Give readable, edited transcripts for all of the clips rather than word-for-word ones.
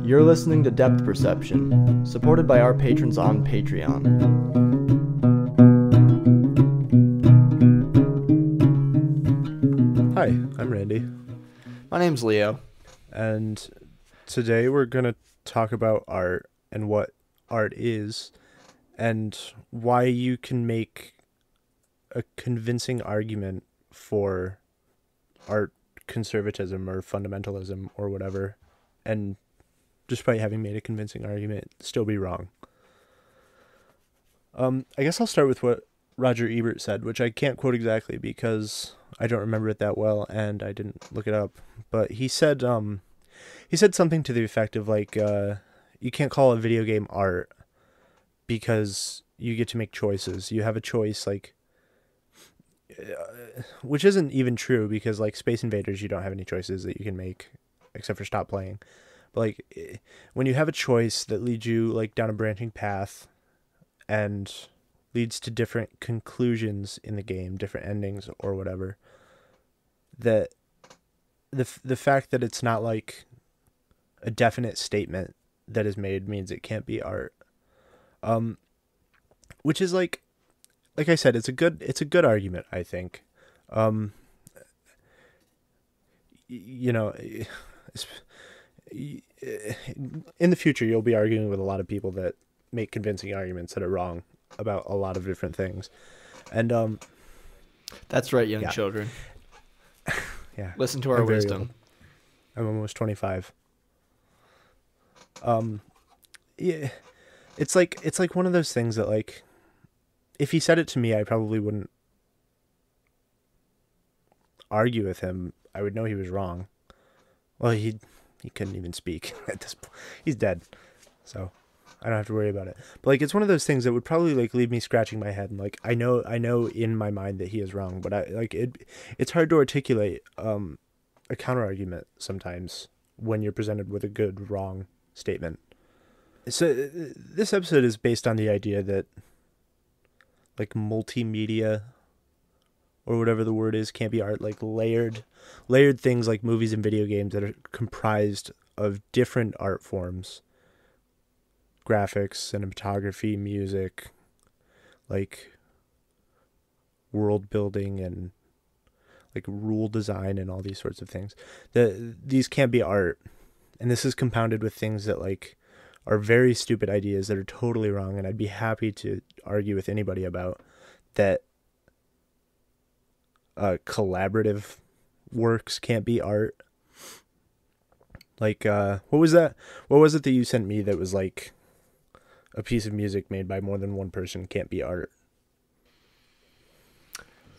You're listening to Depth Perception, supported by our patrons on Patreon. Hi, I'm Randy. My name's Leo. And today we're going to talk about art and what art is and why you can make a convincing argument for art conservatism or fundamentalism or whatever, and despite having made a convincing argument, still be wrong. I guess I'll start with what Roger Ebert said, which I can't quote exactly because I don't remember it that well and I didn't look it up. But he said something to the effect of like, you can't call a video game art because you get to make choices. You have a choice, like, which isn't even true because like Space Invaders, you don't have any choices that you can make except for stop playing. But like when you have a choice that leads you like down a branching path and leads to different conclusions in the game, different endings or whatever, that the fact that it's not like a definite statement that is made means it can't be art. Which is like I said, it's a good argument, I think. You know, in the future, you'll be arguing with a lot of people that make convincing arguments that are wrong about a lot of different things. And That's right, young children. Yeah. Listen to our wisdom. I'm almost 25. Yeah. It's like one of those things that like if he said it to me, I probably wouldn't argue with him. I would know he was wrong. Well, he couldn't even speak at this point. He's dead. So I don't have to worry about it. But like it's one of those things that would probably like leave me scratching my head and like I know in my mind that he is wrong, but it's hard to articulate a counter argument sometimes when you're presented with a good wrong statement. So this episode is based on the idea that like multimedia or whatever the word is can't be art, like layered things like movies and video games that are comprised of different art forms, graphics, cinematography, music, like world building and like rule design and all these sorts of things. These can't be art. And this is compounded with things that like are very stupid ideas that are totally wrong, and I'd be happy to argue with anybody about that. Collaborative works can't be art. Like what was that? What was it that you sent me that was like a piece of music made by more than one person can't be art?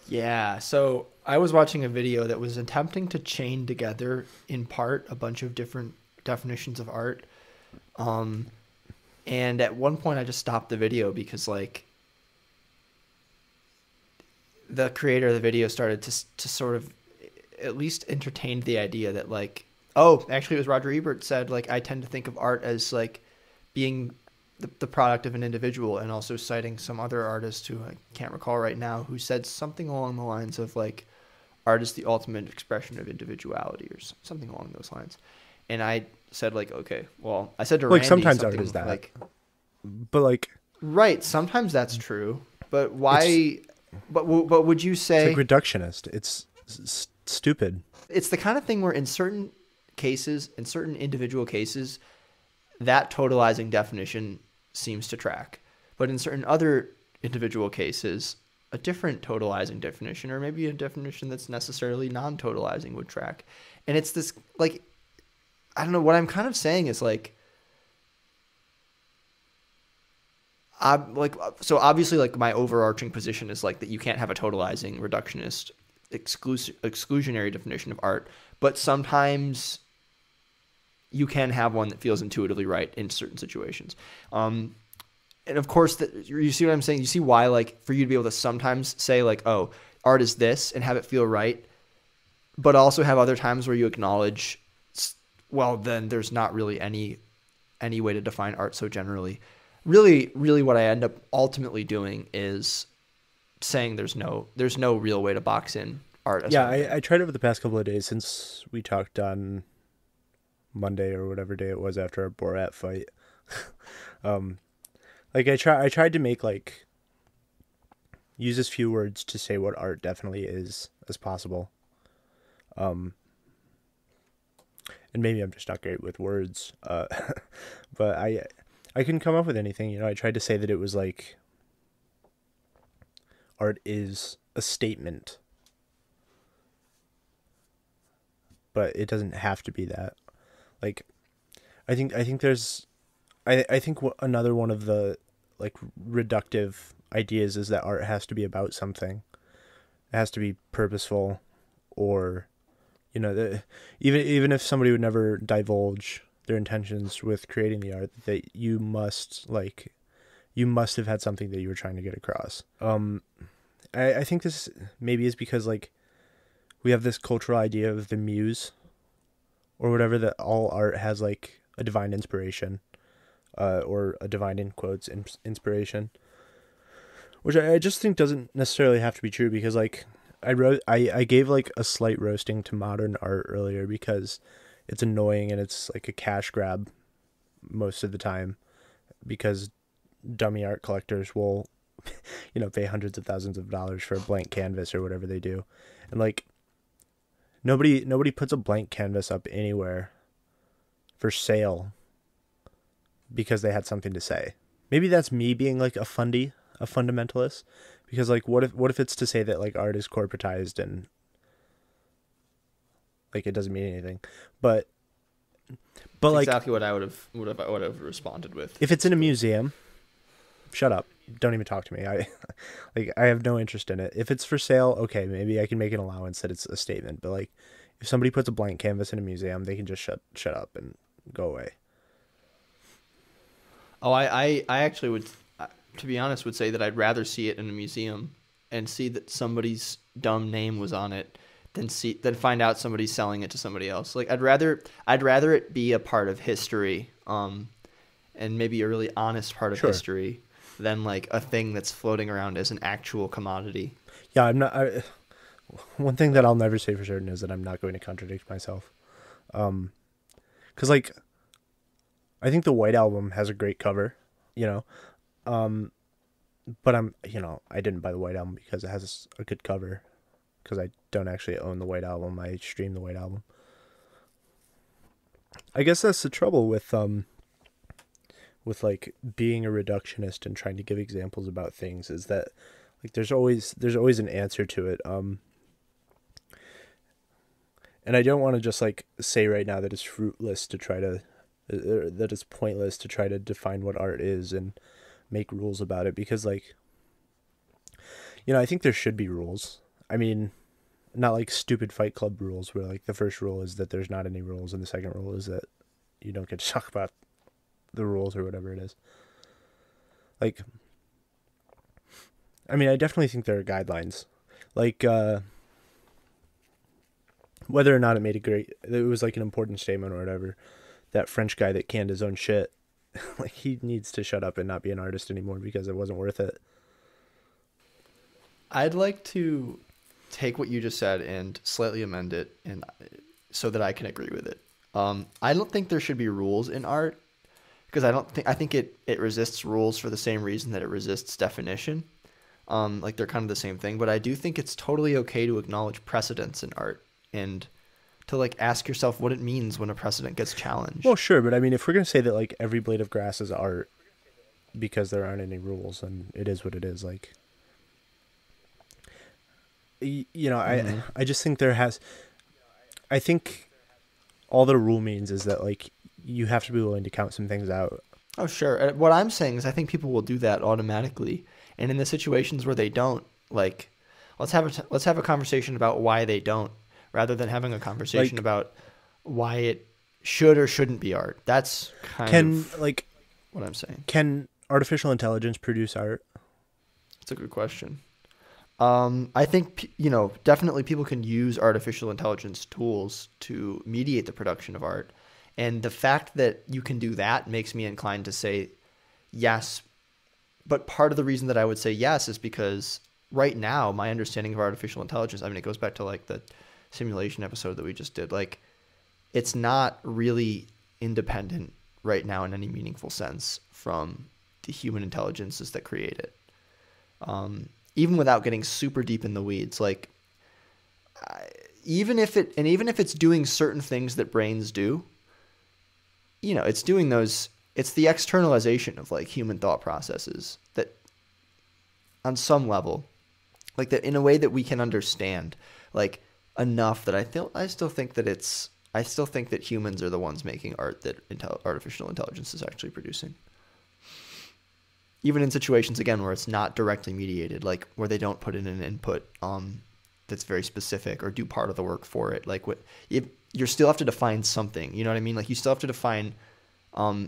Yeah, so I was watching a video that was attempting to chain together in part a bunch of different definitions of art. And at one point I just stopped the video because like the creator of the video started to sort of at least entertain the idea that like, oh, actually it was Roger Ebert said, like, I tend to think of art as like being the product of an individual, and also citing some other artist who I can't recall right now who said something along the lines of like, art is the ultimate expression of individuality or something along those lines. And I said like, okay, well, I said to like Randy sometimes art is that, like, but like right, sometimes that's true, but why? But would you say it's like reductionist? It's stupid. It's the kind of thing where in certain cases, in certain individual cases, that totalizing definition seems to track. But in certain other individual cases, a different totalizing definition, or maybe a definition that's necessarily non-totalizing, would track. And it's this, like, I don't know, what I'm kind of saying is like, so obviously like my overarching position is like that you can't have a totalizing reductionist exclusionary definition of art, but sometimes you can have one that feels intuitively right in certain situations. And of course you see what I'm saying? You see why, like, for you to be able to sometimes say like, oh, art is this, and have it feel right, but also have other times where you acknowledge, well, then there's not really any way to define art so generally. Really what I end up ultimately doing is saying there's no real way to box in art as Yeah, one thing. I tried over the past couple of days since we talked on Monday or whatever day it was after our Borat fight. um, like I tried to make like use as few words to say what art definitely is as possible. Um, and maybe I'm just not great with words. But I couldn't come up with anything. You know, I tried to say that it was like art is a statement, but it doesn't have to be that. Like I think there's I think another one of the like reductive ideas is that art has to be about something. It has to be purposeful, or you know, even if somebody would never divulge their intentions with creating the art, that you must have had something that you were trying to get across. I think this maybe is because like we have this cultural idea of the muse or whatever, that all art has like a divine inspiration, or a divine in quotes inspiration, which I just think doesn't necessarily have to be true, because like I gave like a slight roasting to modern art earlier because it's annoying and it's like a cash grab most of the time, because dummy art collectors will pay hundreds of thousands of dollars for a blank canvas or whatever they do. And like nobody puts a blank canvas up anywhere for sale because they had something to say. Maybe that's me being like a fundamentalist, because like what if it's to say that like art is corporatized and like it doesn't mean anything. But That's like exactly what I would have responded with. if it's in a museum, shut up. Don't even talk to me. I have no interest in it. If it's for sale, okay, maybe I can make an allowance that it's a statement. But like if somebody puts a blank canvas in a museum, they can just shut up and go away. Oh, I actually would, to be honest, would say that I'd rather see it in a museum and see that somebody's dumb name was on it than find out somebody's selling it to somebody else. Like I'd rather it be a part of history, and maybe a really honest part of history, than like a thing that's floating around as an actual commodity. Yeah, I'm not. One thing that I'll never say for certain is that I'm not going to contradict myself, because like I think the White Album has a great cover, but I didn't buy the White Album because it has a good cover, because I don't actually own the White Album. I stream the White Album. I guess that's the trouble with like being a reductionist and trying to give examples about things, is that like there's always an answer to it. And I don't want to just like say right now that it's fruitless to try to that it's pointless to try to define what art is and make rules about it, because like I think there should be rules. I mean, not like stupid Fight Club rules where like the first rule is that there's not any rules and the second rule is that you don't get to talk about the rules or whatever it is. Like, I mean, I definitely think there are guidelines, like whether or not it was like an important statement or whatever. That French guy that canned his own shit, like he needs to shut up and not be an artist anymore because it wasn't worth it. I'd like to take what you just said and slightly amend it, and so that I can agree with it. I don't think there should be rules in art, because I think it resists rules for the same reason that it resists definition. Like they're kind of the same thing, but I do think it's totally okay to acknowledge precedents in art and to like ask yourself what it means when a precedent gets challenged. Well, sure, but I mean, if we're gonna say that like every blade of grass is art because there aren't any rules, and it is what it is, like I just think I think all the rule means is that like you have to be willing to count some things out. Oh, sure. What I'm saying is I think people will do that automatically, and in the situations where they don't, like let's have a conversation about why they don't, rather than having a conversation about why it should or shouldn't be art. That's kind of like what I'm saying. Can artificial intelligence produce art? That's a good question. I think, definitely people can use artificial intelligence tools to mediate the production of art. And the fact that you can do that makes me inclined to say yes. But part of the reason that I would say yes is because right now, my understanding of artificial intelligence, I mean, it goes back to like the simulation episode that we just did. Like, it's not really independent right now in any meaningful sense from the human intelligences that create it. Even without getting super deep in the weeds, like even if it's doing certain things that brains do, you know, it's doing those. It's the externalization of like human thought processes that, on some level, like that in a way that we can understand, like enough that I still think that humans are the ones making art that artificial intelligence is actually producing. Even in situations, again, where it's not directly mediated, like where they don't put in an input that's very specific or do part of the work for it. Like you still have to define something, you know what I mean? Like you still have to define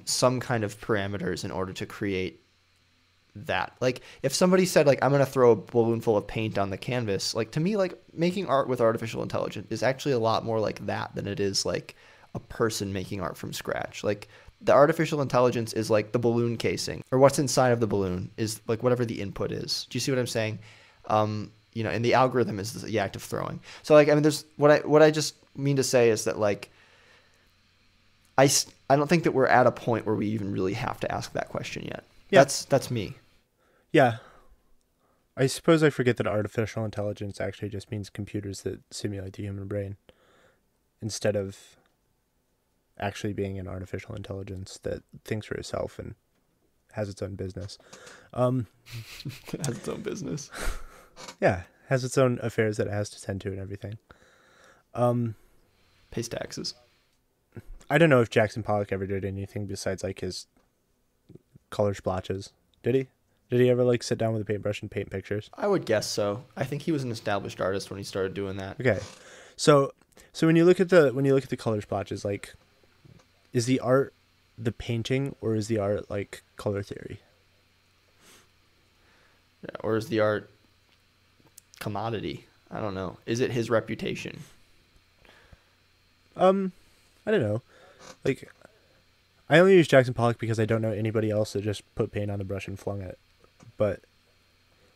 some kind of parameters in order to create that. Like if somebody said like, I'm going to throw a balloon full of paint on the canvas, like to me, like making art with artificial intelligence is actually a lot more like that than it is like a person making art from scratch. Like the artificial intelligence is like the balloon casing, or what's inside of the balloon is like whatever the input is. Do you see what I'm saying? You know, and the algorithm is the act of throwing. So like, I mean, there's what I just mean to say is that like, I don't think that we're at a point where we even really have to ask that question yet. Yeah. That's me. Yeah. I suppose I forget that artificial intelligence actually just means computers that simulate the human brain instead of actually being an artificial intelligence that thinks for itself and has its own business. Has its own business. Yeah, has its own affairs that it has to tend to and everything. Pays taxes. I don't know if Jackson Pollock ever did anything besides like his color splotches. Did he? Did he ever like sit down with a paintbrush and paint pictures? I would guess so. I think he was an established artist when he started doing that. Okay. So when you look at the color splotches, like, is the art the painting or is the art like color theory? Yeah, or is the art commodity? I don't know. Is it his reputation? I don't know. Like, I only use Jackson Pollock because I don't know anybody else that just put paint on the brush and flung it. But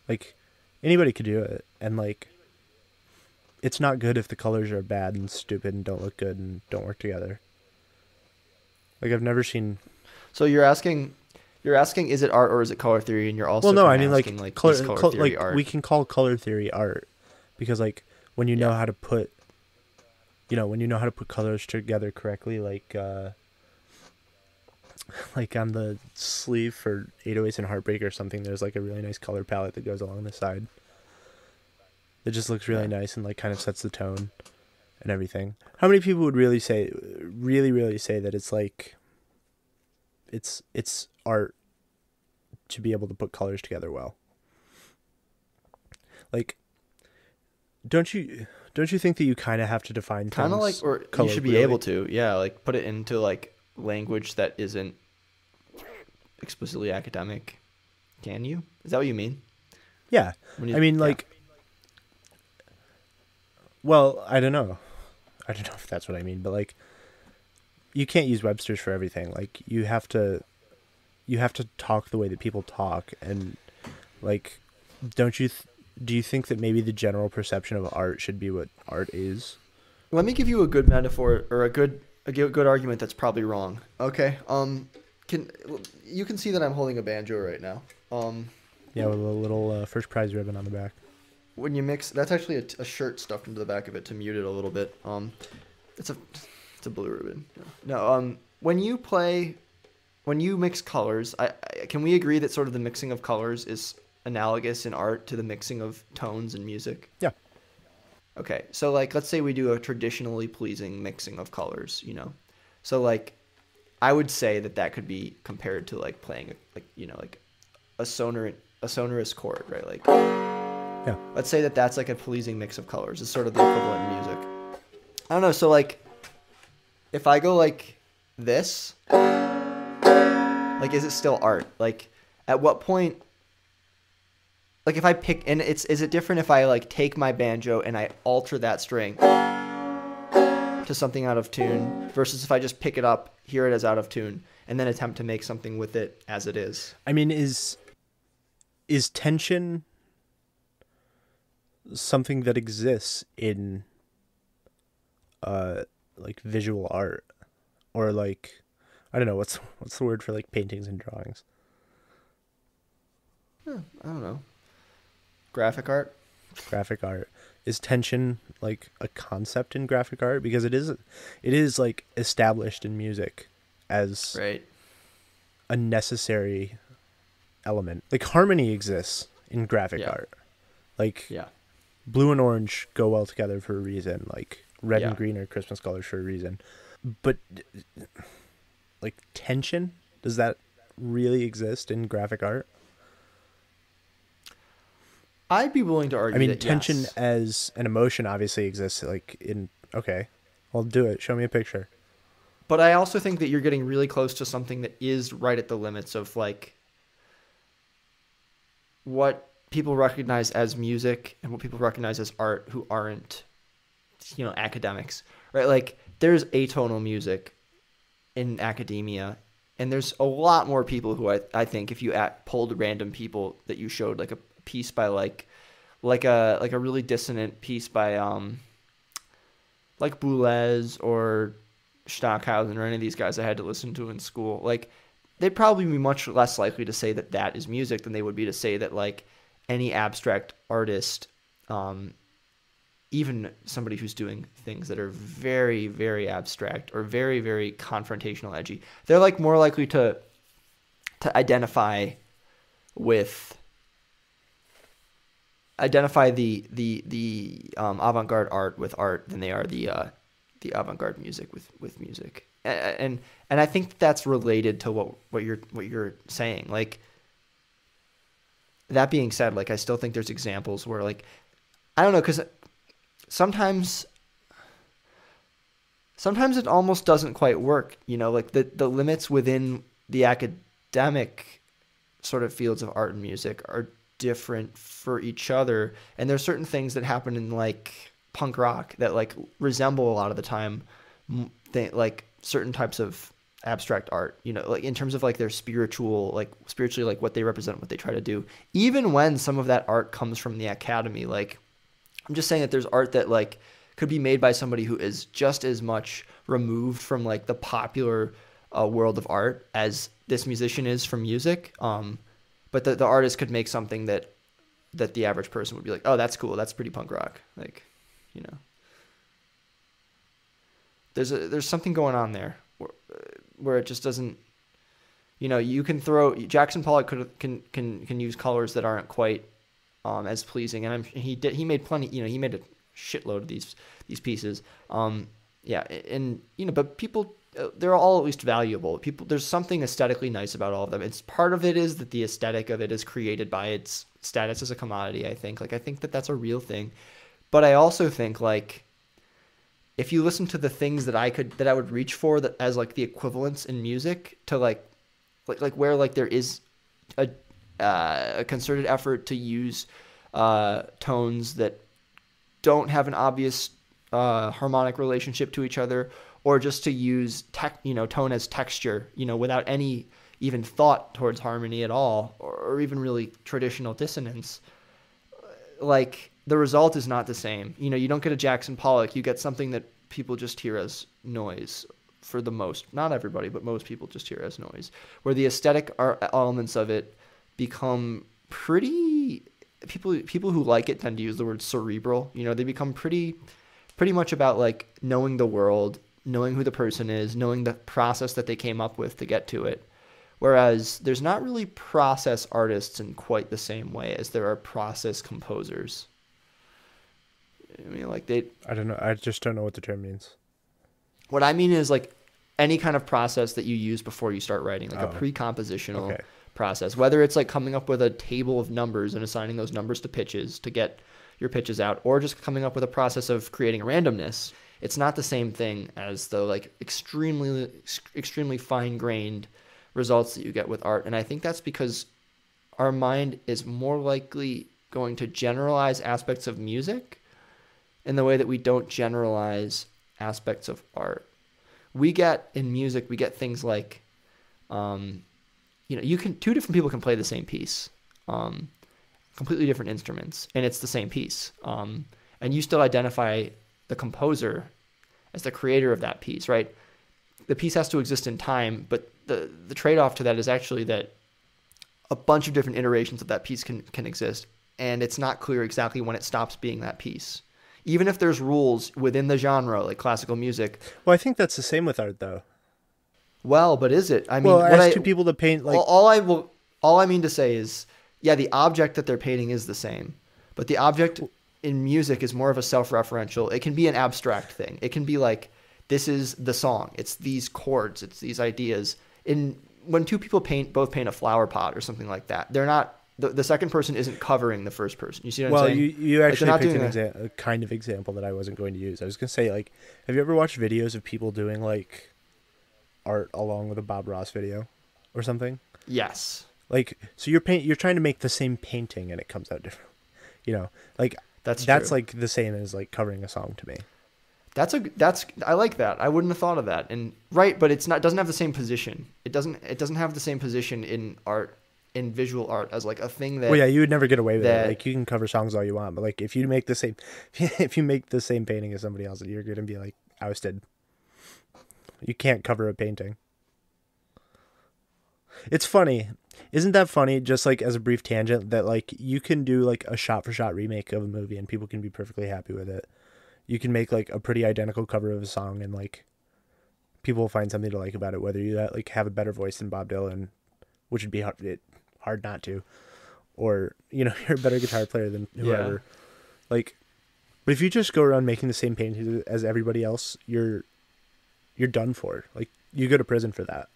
like, anybody could do it, and like, it's not good if the colors are bad and stupid and don't look good and don't work together. Like, I've never seen. So you're asking, is it art or is it color theory? And you're also I mean asking, like color theory like art. We can call color theory art because like when you know how to put, when you know how to put colors together correctly, like on the sleeve for 808s and Heartbreak or something, there's like a really nice color palette that goes along the side. It just looks really nice and like kind of sets the tone and everything. How many people would really say that it's like it's art to be able to put colors together well? Like, don't you think that you kind of have to define kind of like, or you should be able to, like put it into like language that isn't explicitly academic? Can you? Is that what you mean? Yeah. I mean, like, well, I don't know if that's what I mean, but like, you can't use Webster's for everything. Like, you have to talk the way that people talk, and like, do you think that maybe the general perception of art should be what art is? Let me give you a good metaphor or a good argument that's probably wrong. Okay. You can see that I'm holding a banjo right now. Yeah, with a little first prize ribbon on the back. When you mix, that's actually a shirt stuffed into the back of it to mute it a little bit. It's a blue ribbon. No. When you mix colors, can we agree that sort of the mixing of colors is analogous in art to the mixing of tones in music? Yeah. Okay, so like, let's say we do a traditionally pleasing mixing of colors, so like, I would say that could be compared to like playing like a sonorous chord, right? Like, yeah. Let's say that's like a pleasing mix of colors. It's sort of the equivalent in music. I don't know. So like, if I go like this, like, is it still art? Like, at what point? Like, if I pick, and is it different if I like take my banjo and I alter that string to something out of tune versus if I just pick it up, hear it as out of tune, and then attempt to make something with it as it is? I mean, is tension something that exists in like visual art, or like, I don't know, what's the word for like paintings and drawings? I don't know. Graphic art? Graphic art. Is tension like a concept in graphic art? Because it is like established in music as Right. a necessary element. Like harmony exists in graphic Yeah. art. Like Yeah. blue and orange go well together for a reason. Like red Yeah. and green are Christmas colors for a reason. But like tension, does that really exist in graphic art? I'd be willing to I argue mean, that tension yes. as an emotion obviously exists. Like in, okay, I'll do it. Show me a picture. But I also think that you're getting really close to something that is right at the limits of like what people recognize as music and what people recognize as art who aren't, academics, right? Like there's atonal music in academia, and there's a lot more people who I think if you pulled random people that you showed like a piece by like a really dissonant piece by like Boulez or Stockhausen or any of these guys I had to listen to in school, like they'd probably be much less likely to say that that is music than they would be to say that like any abstract artist, even somebody who's doing things that are very, very abstract or very, very confrontational, edgy, they're like more likely to with identify the avant-garde art with art than they are the avant-garde music with music. And I think that's related to what you're saying. Like that being said, like I still think there's examples where like I don't know, because sometimes it almost doesn't quite work, like the limits within the academic sort of fields of art and music are different for each other, and there's certain things that happen in like punk rock that like resemble a lot of the time like certain types of abstract art, like in terms of like their spiritually like what they represent, what they try to do, even when some of that art comes from the academy. Like I'm just saying that there's art that like could be made by somebody who is just as much removed from like the popular world of art as this musician is from music. But the artist could make something that the average person would be like, oh, that's cool. That's pretty punk rock. Like, there's something going on there where it just doesn't, you can throw Jackson Pollock can use colors that aren't quite as pleasing, and he made plenty, he made a shitload of these pieces. Yeah, and but people, they're all at least valuable. There's something aesthetically nice about all of them. It's part of it is that the aesthetic of it is created by its status as a commodity. I think that that's a real thing, but I also think like if you listen to the things that I would reach for that as like the equivalents in music to like where like there is a concerted effort to use tones that don't have an obvious harmonic relationship to each other, or just to use tone as texture, without any even thought towards harmony at all, or even really traditional dissonance. Like the result is not the same. You don't get a Jackson Pollock. You get something that people just hear as noise for the most, not everybody, but most people just hear as noise, where the aesthetic elements of it become pretty, people who like it tend to use the word cerebral. They become pretty much about like knowing the world, knowing who the person is, knowing the process that they came up with to get to it. Whereas there's not really process artists in quite the same way as there are process composers. I mean, like I don't know. I just don't know what the term means. What I mean is like any kind of process that you use before you start writing, like a pre-compositional process, whether it's like coming up with a table of numbers and assigning those numbers to pitches to get your pitches out, or just coming up with a process of creating a randomness. It's not the same thing as the like extremely fine-grained results that you get with art. And I think that's because our mind is more likely going to generalize aspects of music in the way that we don't generalize aspects of art. In music, we get things like, two different people can play the same piece. completely different instruments, and it's the same piece. And you still identify the composer as the creator of that piece, right? The piece has to exist in time, but the trade-off to that is actually that a bunch of different iterations of that piece can exist, and it's not clear exactly when it stops being that piece. Even if there's rules within the genre, like classical music. Well, I think that's the same with art, though. Well, but is it? I mean, well, I asked two people to paint like all I mean to say is, yeah, the object that they're painting is the same, but the object in music is more of a self-referential. It can be an abstract thing. It can be like, this is the song. It's these chords. It's these ideas. When two people both paint a flower pot or something like that, they're not. The second person isn't covering the first person. You see what I'm saying? Well, you actually picked a kind of example that I wasn't going to use. I was going to say, like, have you ever watched videos of people doing, like, art along with a Bob Ross video or something? Yes. Like, so you're trying to make the same painting and it comes out different. You know, like, that's like the same as, like, covering a song to me. I like that. I wouldn't have thought of that. And right, but it doesn't have the same position. It doesn't have the same position in art. In visual art as like a thing that. Well, yeah, you would never get away with it. Like, you can cover songs all you want, but like if you make the same painting as somebody else, you're gonna be like ousted. You can't cover a painting. It's funny, isn't that funny? Just like as a brief tangent, that like you can do like a shot-for-shot remake of a movie and people can be perfectly happy with it. You can make like a pretty identical cover of a song and like people will find something to like about it. Whether you like have a better voice than Bob Dylan, which would be hard not to, or you're a better guitar player than whoever. Yeah. Like, but if you just go around making the same painting as everybody else, you're done for. Like, you go to prison for that.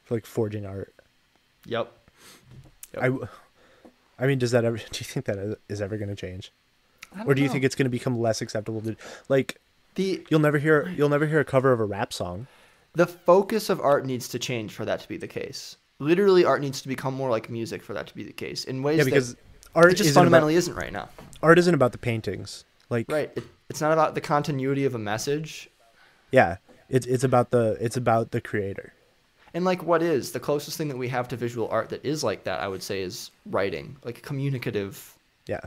For like forging art. Yep. I mean, do you think that is ever going to change, or do you think it's going to become less acceptable to like? You'll never hear a cover of a rap song. The focus of art needs to change for that to be the case. Literally, art needs to become more like music for that to be the case in ways because that art it just fundamentally isn't right now. Art isn't about the paintings, like right. It's not about the continuity of a message. Yeah, it's about the creator. And like, what is the closest thing that we have to visual art that is like that? I would say is writing, like communicative. Yeah,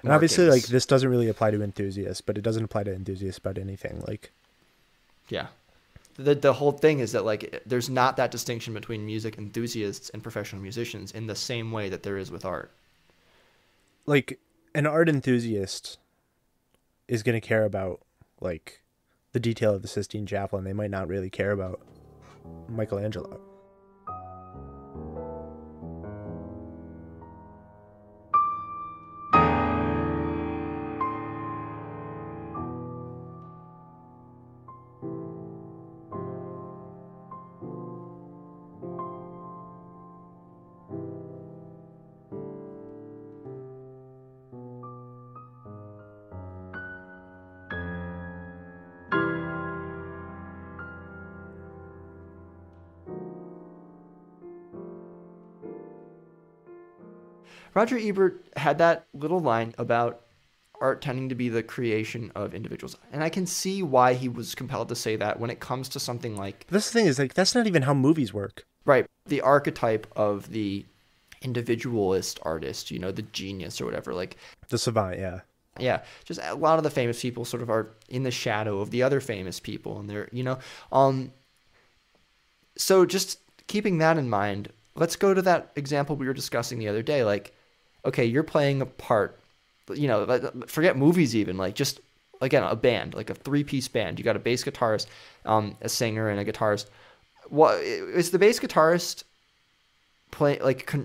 and obviously, like this doesn't really apply to enthusiasts, but it doesn't apply to enthusiasts about anything. Like, yeah. The whole thing is that like there's not that distinction between music enthusiasts and professional musicians in the same way that there is with art. Like an art enthusiast is going to care about like the detail of the Sistine Chapel, and they might not really care about Michelangelo. Roger Ebert had that little line about art tending to be the creation of individuals. And I can see why he was compelled to say that when it comes to something like... But that's the thing is, like, that's not even how movies work. Right. The archetype of the individualist artist, the genius or whatever. Like the savant, yeah. Yeah. Just a lot of the famous people sort of are in the shadow of the other famous people. And they're, So just keeping that in mind, let's go to that example we were discussing the other day. Like, okay, you're playing a part, forget movies even, like just, again, a band, like a 3-piece band. You got a bass guitarist, a singer, and a guitarist. What is the bass guitarist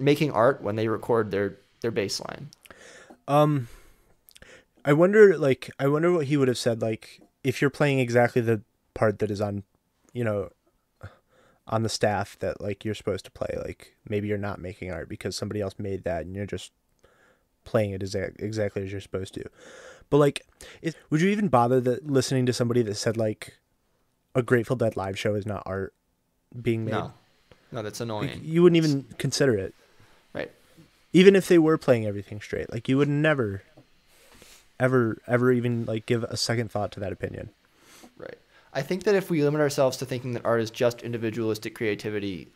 making art when they record their bass line? I wonder what he would have said, like, if you're playing exactly the part that is on, on the staff that, like, you're supposed to play. Like, maybe you're not making art because somebody else made that and you're just playing it exactly as you're supposed to. But, like, would you even bother listening to somebody that said, like, a Grateful Dead live show is not art being made? No, that's annoying. Like, you wouldn't even consider it. Right. Even if they were playing everything straight. Like, you would never, ever even, like, give a second thought to that opinion. Right. I think that if we limit ourselves to thinking that art is just individualistic creativity,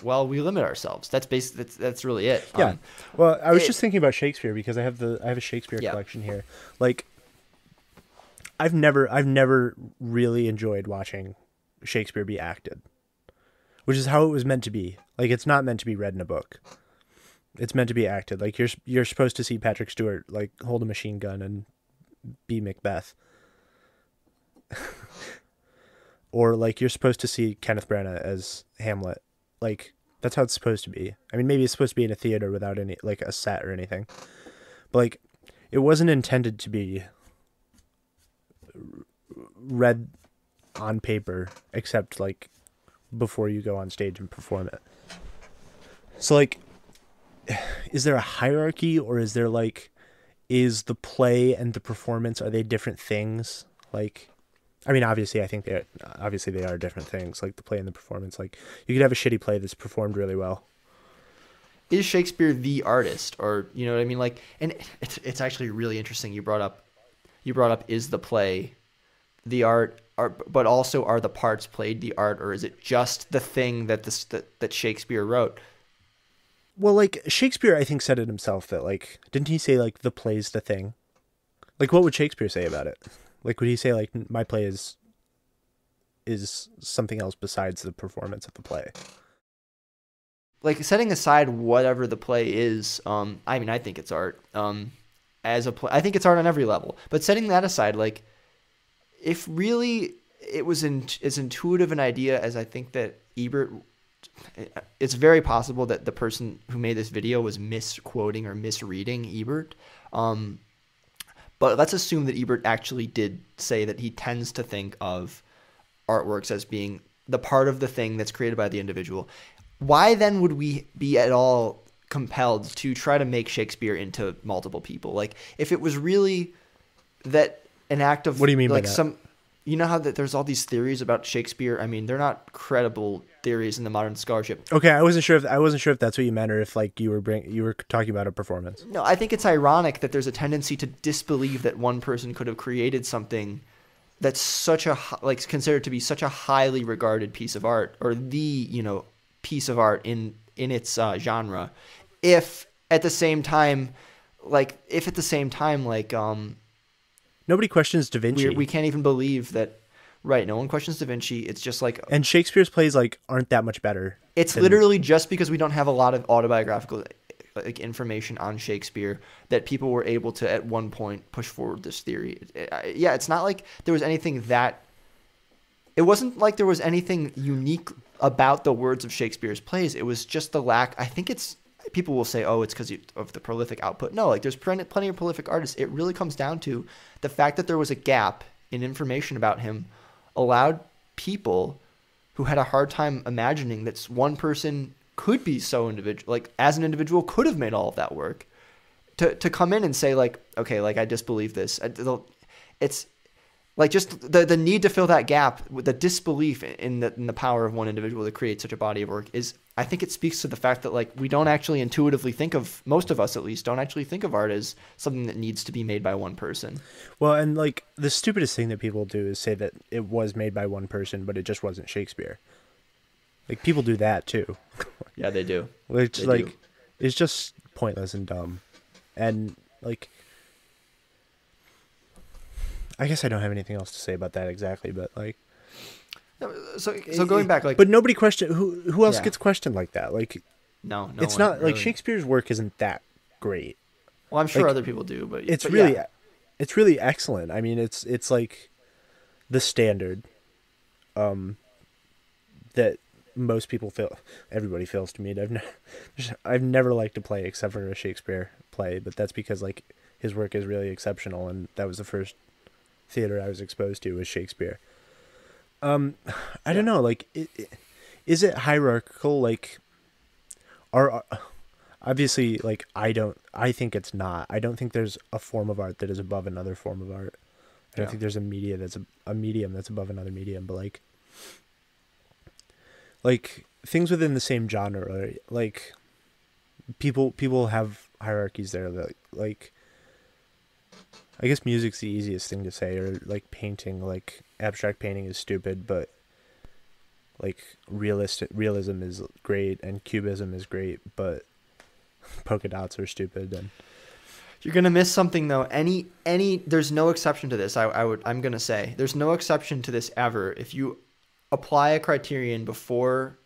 well, we limit ourselves. That's really it. Yeah. Well, I was just thinking about Shakespeare because I have a Shakespeare collection here. Like, I've never really enjoyed watching Shakespeare be acted, which is how it was meant to be. Like, it's not meant to be read in a book. It's meant to be acted. Like, you're supposed to see Patrick Stewart like hold a machine gun and be Macbeth. Or like you're supposed to see Kenneth Branagh as Hamlet. Like, that's how it's supposed to be. I mean, maybe it's supposed to be in a theater without any like a set or anything. But like, it wasn't intended to be read on paper except like before you go on stage and perform it. So like, is there a hierarchy, or is there like, is the play and the performance, are they different things? Like, I mean, obviously they are different things, like the play and the performance. Like, you could have a shitty play that's performed really well. Is Shakespeare the artist, or you know what I mean? Like, and it's actually really interesting. You brought up is the play the art, but also are the parts played the art, or is it just the thing that Shakespeare wrote? Well, like Shakespeare, I think said it himself that like, didn't he say like the play's the thing? Like, what would Shakespeare say about it? Like, would he say, like, my play is something else besides the performance of the play? Like, setting aside whatever the play is, I mean, I think it's art. As a play, I think it's art on every level. But setting that aside, like, if really it was as intuitive an idea as I think that Ebert, it's very possible that the person who made this video was misquoting or misreading Ebert. But let's assume that Ebert actually did say that he tends to think of artworks as being the part of the thing that's created by the individual. Why then would we be at all compelled to try to make Shakespeare into multiple people? Like, if it was really that an act of... What do you mean like by that? You know how that there's all these theories about Shakespeare? I mean, they're not credible theories in the modern scholarship. Okay, I wasn't sure if that's what you meant, or if like you were talking about a performance. No, I think it's ironic that there's a tendency to disbelieve that one person could have created something that's such a considered to be such a highly regarded piece of art, or the piece of art in its genre. If at the same time, Nobody questions Da Vinci. we can't even believe that. Right, no one questions Da Vinci. It's just like... And Shakespeare's plays like aren't that much better. It's literally just because we don't have a lot of autobiographical like information on Shakespeare that people were able to at one point push forward this theory. It's not like there was anything that... It wasn't like there was anything unique about the words of Shakespeare's plays. It was just the lack... I think it's... People will say, oh, it's because of the prolific output. No, like there's plenty of prolific artists. It really comes down to the fact that there was a gap in information about him allowed people who had a hard time imagining that one person could be so individual, like as an individual could have made all of that work, to come in and say like, okay, like I disbelieve this. It's like just the need to fill that gap with the disbelief in the power of one individual to create such a body of work is, I think it speaks to the fact that like we don't actually intuitively think of, most of us at least, don't actually think of art as something that needs to be made by one person. Well, and like the stupidest thing that people do is say that it was made by one person, but it just wasn't Shakespeare. Like people do that too. Yeah, they do. Which is just pointless and dumb. And like, I guess I don't have anything else to say about that exactly, but like, so going back, like, but nobody who else gets questioned like that? Like, no, it's not really. Like Shakespeare's work isn't that great. Well, I'm sure like, other people do, but it's really excellent. I mean, it's like the standard, that most people everybody fails to meet. I've never liked a play except for a Shakespeare play, but that's because like his work is really exceptional, and that was the first theater I was exposed to was Shakespeare. I don't know, like, is it hierarchical? Like, obviously, like, I think it's not. I don't think there's a form of art that is above another form of art. I don't think there's a medium that's above another medium, but like things within the same genre, like, people have hierarchies there that, like, I guess music's the easiest thing to say, or like painting, like abstract painting is stupid, but like realism is great and cubism is great, but polka dots are stupid. And You're gonna miss something though. There's no exception to this. I'm gonna say there's no exception to this ever. If you apply a criterion before,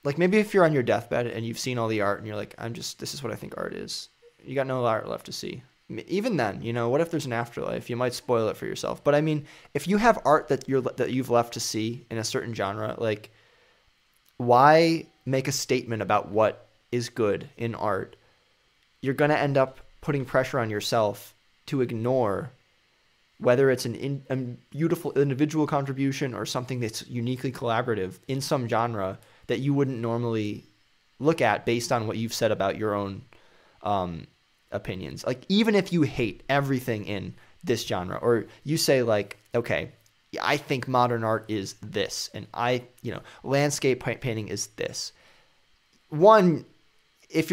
like maybe if you're on your deathbed and you've seen all the art and you're like, this is what I think art is. You got no art left to see. Even then, what if there's an afterlife? You might spoil it for yourself. But I mean, if you have art that you've left to see in a certain genre, like, why make a statement about what is good in art? You're gonna end up putting pressure on yourself to ignore whether it's a beautiful individual contribution or something that's uniquely collaborative in some genre that you wouldn't normally look at based on what you've said about your own opinions. Like, even if you hate everything in this genre, or you say like, okay, I think modern art is this, and landscape painting is this. One, if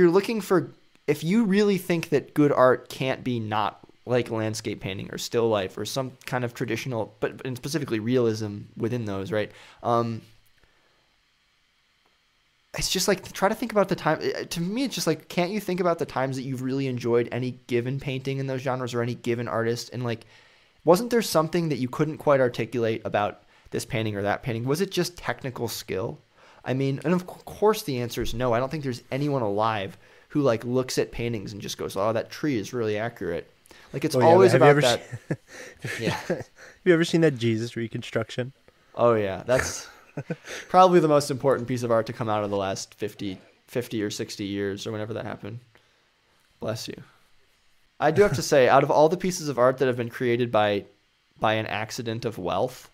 you really think that good art can't be not like landscape painting or still life or some kind of traditional, but specifically realism within those, right? It's just like, try to think about the time. To me, it's just like, can't you think about the times that you've really enjoyed any given painting in those genres or any given artist? And like, wasn't there something that you couldn't quite articulate about this painting or that painting? Was it just technical skill? I mean, and of course the answer is no. I don't think there's anyone alive who like looks at paintings and just goes, "Oh, that tree is really accurate." Like, it's always about that. Yeah. Have you ever seen that Jesus reconstruction? Oh yeah, that's probably the most important piece of art to come out of the last 50 or 60 years or whenever that happened. Bless you. I do have to say, out of all the pieces of art that have been created by an accident of wealth,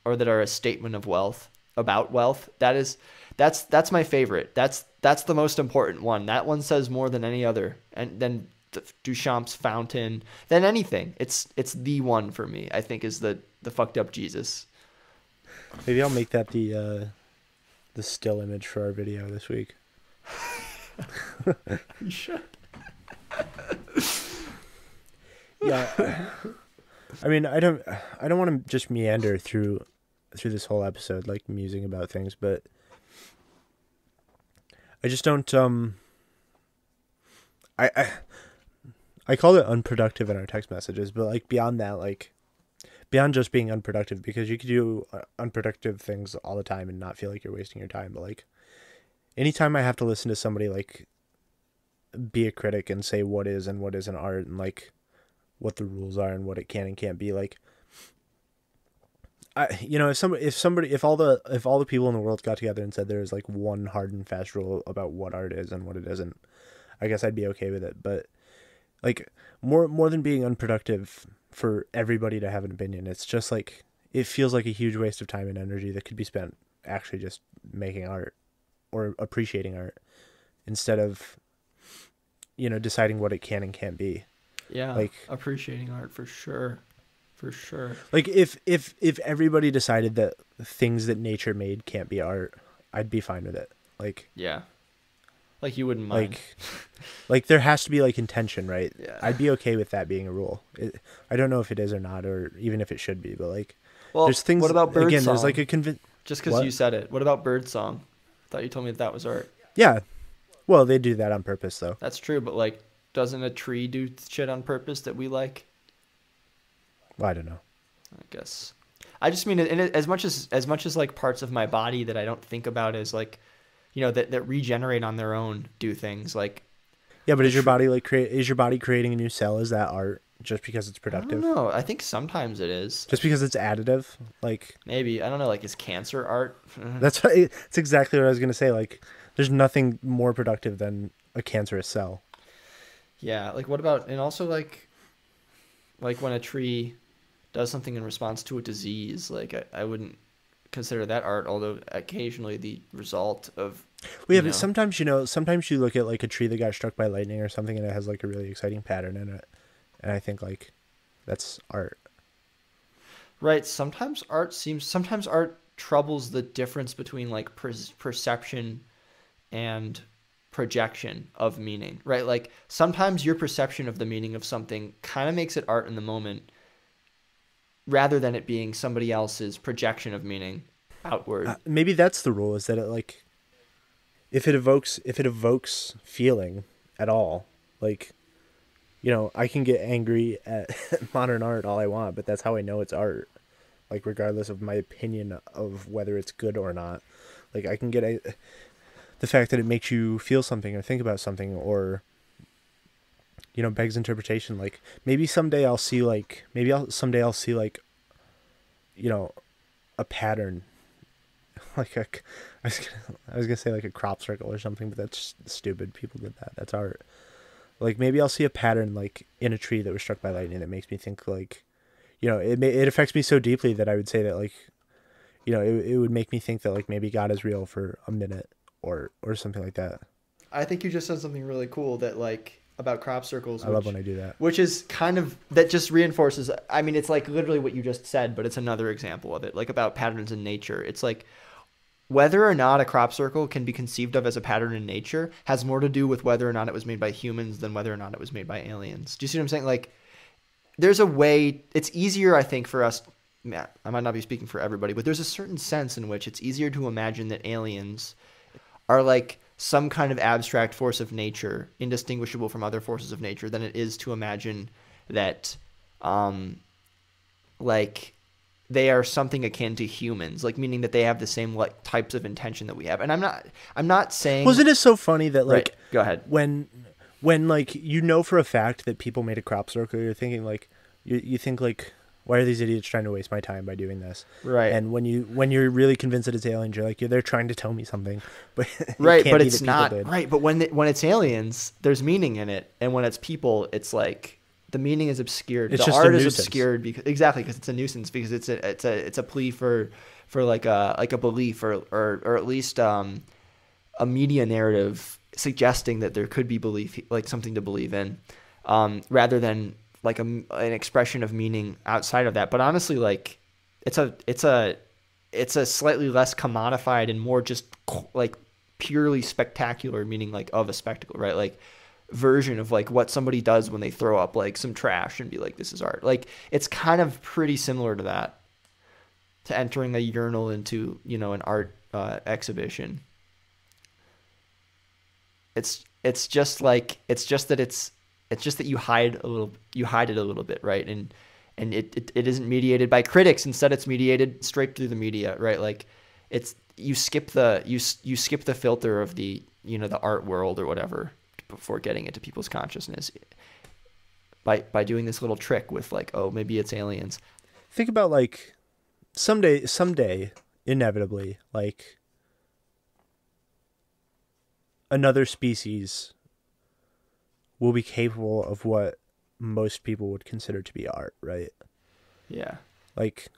or that are a statement of wealth, about wealth, that's my favorite. That's the most important one. That one says more than any other, and then Duchamp's fountain, than anything. It's the one for me, I think, is the fucked up Jesus. Maybe I'll make that the still image for our video this week. You should. Yeah. I mean, I don't want to just meander through this whole episode, like musing about things, but I just don't I call it unproductive in our text messages, but like beyond that, like beyond just being unproductive, because you could do unproductive things all the time and not feel like you're wasting your time, but like anytime I have to listen to somebody like be a critic and say what is and what isn't art, and like what the rules are and what it can and can't be, like if all the people in the world got together and said there is like one hard and fast rule about what art is and what it isn't, I guess I'd be okay with it. But like more than being unproductive for everybody to have an opinion, it's just like it feels like a huge waste of time and energy that could be spent actually just making art or appreciating art instead of deciding what it can and can't be. Yeah, like appreciating art for sure. For sure. Like if everybody decided that things that nature made can't be art, I'd be fine with it. Like, yeah. Like, you wouldn't mind. Like there has to be like intention, right? Yeah. I'd be okay with that being a rule. I don't know if it is or not, or even if it should be, but like, well, there's things. What about bird again? song? There's like a just because you said it. What about bird song? I thought you told me that was art. Yeah. Well, they do that on purpose, though. That's true, but like, doesn't a tree do shit on purpose that we like? Well, I don't know. I guess. I just mean, as much as like parts of my body that I don't think about as like, that regenerate on their own, do things like. Yeah, but is your body creating a new cell? Is that art just because it's productive? I don't know. I think sometimes it is. Just because it's additive, like. Maybe, I don't know. Like, is cancer art? That's exactly what I was gonna say. Like, there's nothing more productive than a cancerous cell. Yeah. Like, what about, and also like when a tree does something in response to a disease, like I wouldn't consider that art, although occasionally the result of. Well, yeah, but sometimes you look at like a tree that got struck by lightning or something, and it has like a really exciting pattern in it, and I think like that's art. Right. Sometimes art troubles the difference between like perception and projection of meaning, right? Like sometimes your perception of the meaning of something kind of makes it art in the moment rather than it being somebody else's projection of meaning outward. Maybe that's the rule, is that it like, if it evokes feeling at all, like, I can get angry at modern art all I want, but that's how I know it's art. Like, regardless of my opinion of whether it's good or not. Like, I can get the fact that it makes you feel something or think about something, or, begs interpretation. Like, maybe someday I'll see like, a pattern. Like I was gonna say like a crop circle or something, but that's stupid. People did that. That's art. Like, maybe I'll see a pattern like in a tree that was struck by lightning that makes me think like, it affects me so deeply that I would say that like, it would make me think that like maybe God is real for a minute or something like that. I think you just said something really cool that like about crop circles. I love when I do that. Which is kind of, that just reinforces, I mean, it's like literally what you just said, but it's another example of it, like about patterns in nature. It's like whether or not a crop circle can be conceived of as a pattern in nature has more to do with whether or not it was made by humans than whether or not it was made by aliens. Do you see what I'm saying? Like, there's a way, it's easier, I think, for us, I might not be speaking for everybody, but there's a certain sense in which it's easier to imagine that aliens are like some kind of abstract force of nature, indistinguishable from other forces of nature, than it is to imagine that, like, they are something akin to humans, like meaning that they have the same like types of intention that we have. And I'm not saying. Wasn't it so funny that like, right, go ahead. When like, for a fact that people made a crop circle, you're thinking like, you think like, why are these idiots trying to waste my time by doing this? Right. And when you're really convinced that it's aliens, you're like, they're trying to tell me something, but right, but it's not right. But when it's aliens, there's meaning in it, and when it's people, it's like the meaning is obscured. It's the just art a is nuisance. obscured because it's a nuisance, because it's a plea for like a belief or at least a media narrative suggesting that there could be belief, like something to believe in, rather than like an expression of meaning outside of that. But honestly, like it's a slightly less commodified and more just like purely spectacular meaning, like of a spectacle, right? Like version of like what somebody does when they throw up like some trash and be like, this is art. Like it's kind of pretty similar to that, to entering a urinal into, an art exhibition. It's just that you hide it a little bit, right? And it isn't mediated by critics. Instead, it's mediated straight through the media, right? Like you skip the filter of the the art world or whatever before getting into people's consciousness by doing this little trick with like, oh, maybe it's aliens. Think about like someday inevitably, like another species will be capable of what most people would consider to be art, right? Yeah. Like,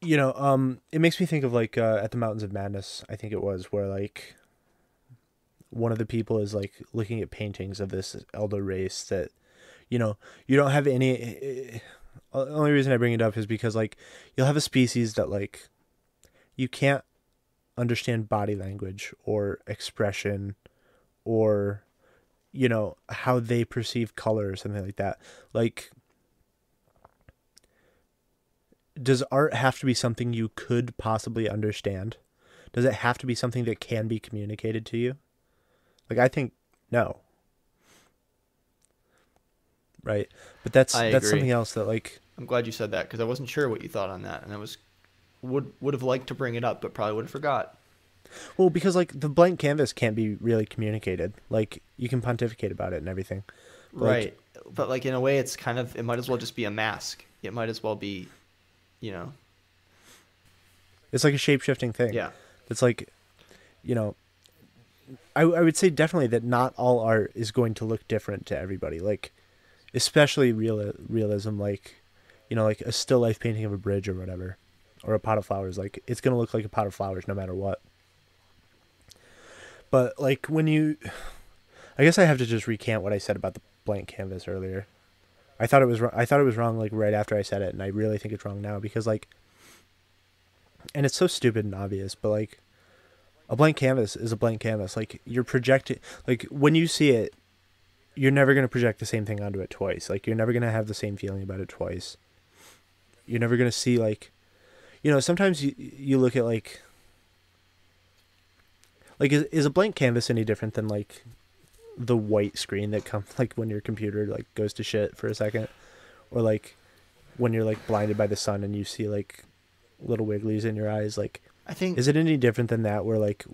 it makes me think of like at the Mountains of Madness, I think it was, where like one of the people is like looking at paintings of this elder race that, you don't have any. The only reason I bring it up is because like you'll have a species that like you can't understand body language or expression or how they perceive color or something like that. Like, does art have to be something you could possibly understand? Does it have to be something that can be communicated to you? Like, I think no. Right? But that's agree. something else that like, I'm glad you said that, because I wasn't sure what you thought on that, and I would have liked to bring it up, but probably would have forgot. Well, because like the blank canvas can't be really communicated. Like, you can pontificate about it and everything. But, right. But like in a way, it's kind of, it might as well just be a mask. It might as well be, it's like a shape-shifting thing. Yeah. It's like, I would say definitely that not all art is going to look different to everybody. Like, especially realism, like, like a still life painting of a bridge or whatever, or a pot of flowers. Like, it's going to look like a pot of flowers no matter what. But like I guess I have to just recant what I said about the blank canvas earlier. I thought it was wrong like right after I said it, and I really think it's wrong now because like, and it's so stupid and obvious, but like, A blank canvas is a blank canvas. Like you're projecting, like when you see it, you're never going to project the same thing onto it twice. Like you're never going to have the same feeling about it twice. You're never going to see like, sometimes you look at like is a blank canvas any different than like the white screen that comes like when your computer like goes to shit for a second, or like when you're like blinded by the sun and you see like little wigglies in your eyes? Like, I think is it any different than that, where like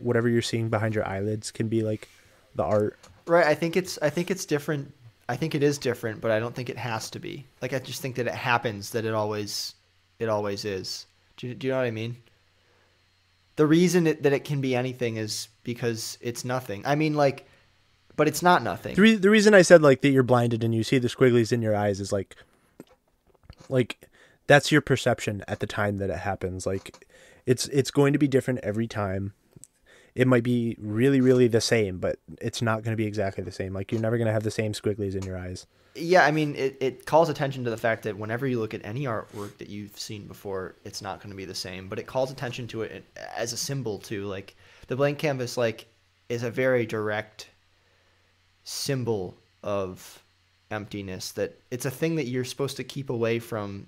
whatever you're seeing behind your eyelids can be like the art? right. I think it's different. I think it is different, but I don't think it has to be. Like I just think that it happens that it always is. Do you know what I mean? The reason that it can be anything is because it's nothing. I mean, like, but it's not nothing. The reason I said like that you're blinded and you see the squigglies in your eyes is like that's your perception at the time that it happens. Like it's going to be different every time. It might be really, really the same, but it's not going to be exactly the same. Like you're never going to have the same squigglies in your eyes. Yeah, I mean, it calls attention to the fact that whenever you look at any artwork that you've seen before, it's not going to be the same. But it calls attention to it as a symbol too. Like the blank canvas, like, is a very direct symbol of emptiness. That it's a thing that you're supposed to keep away from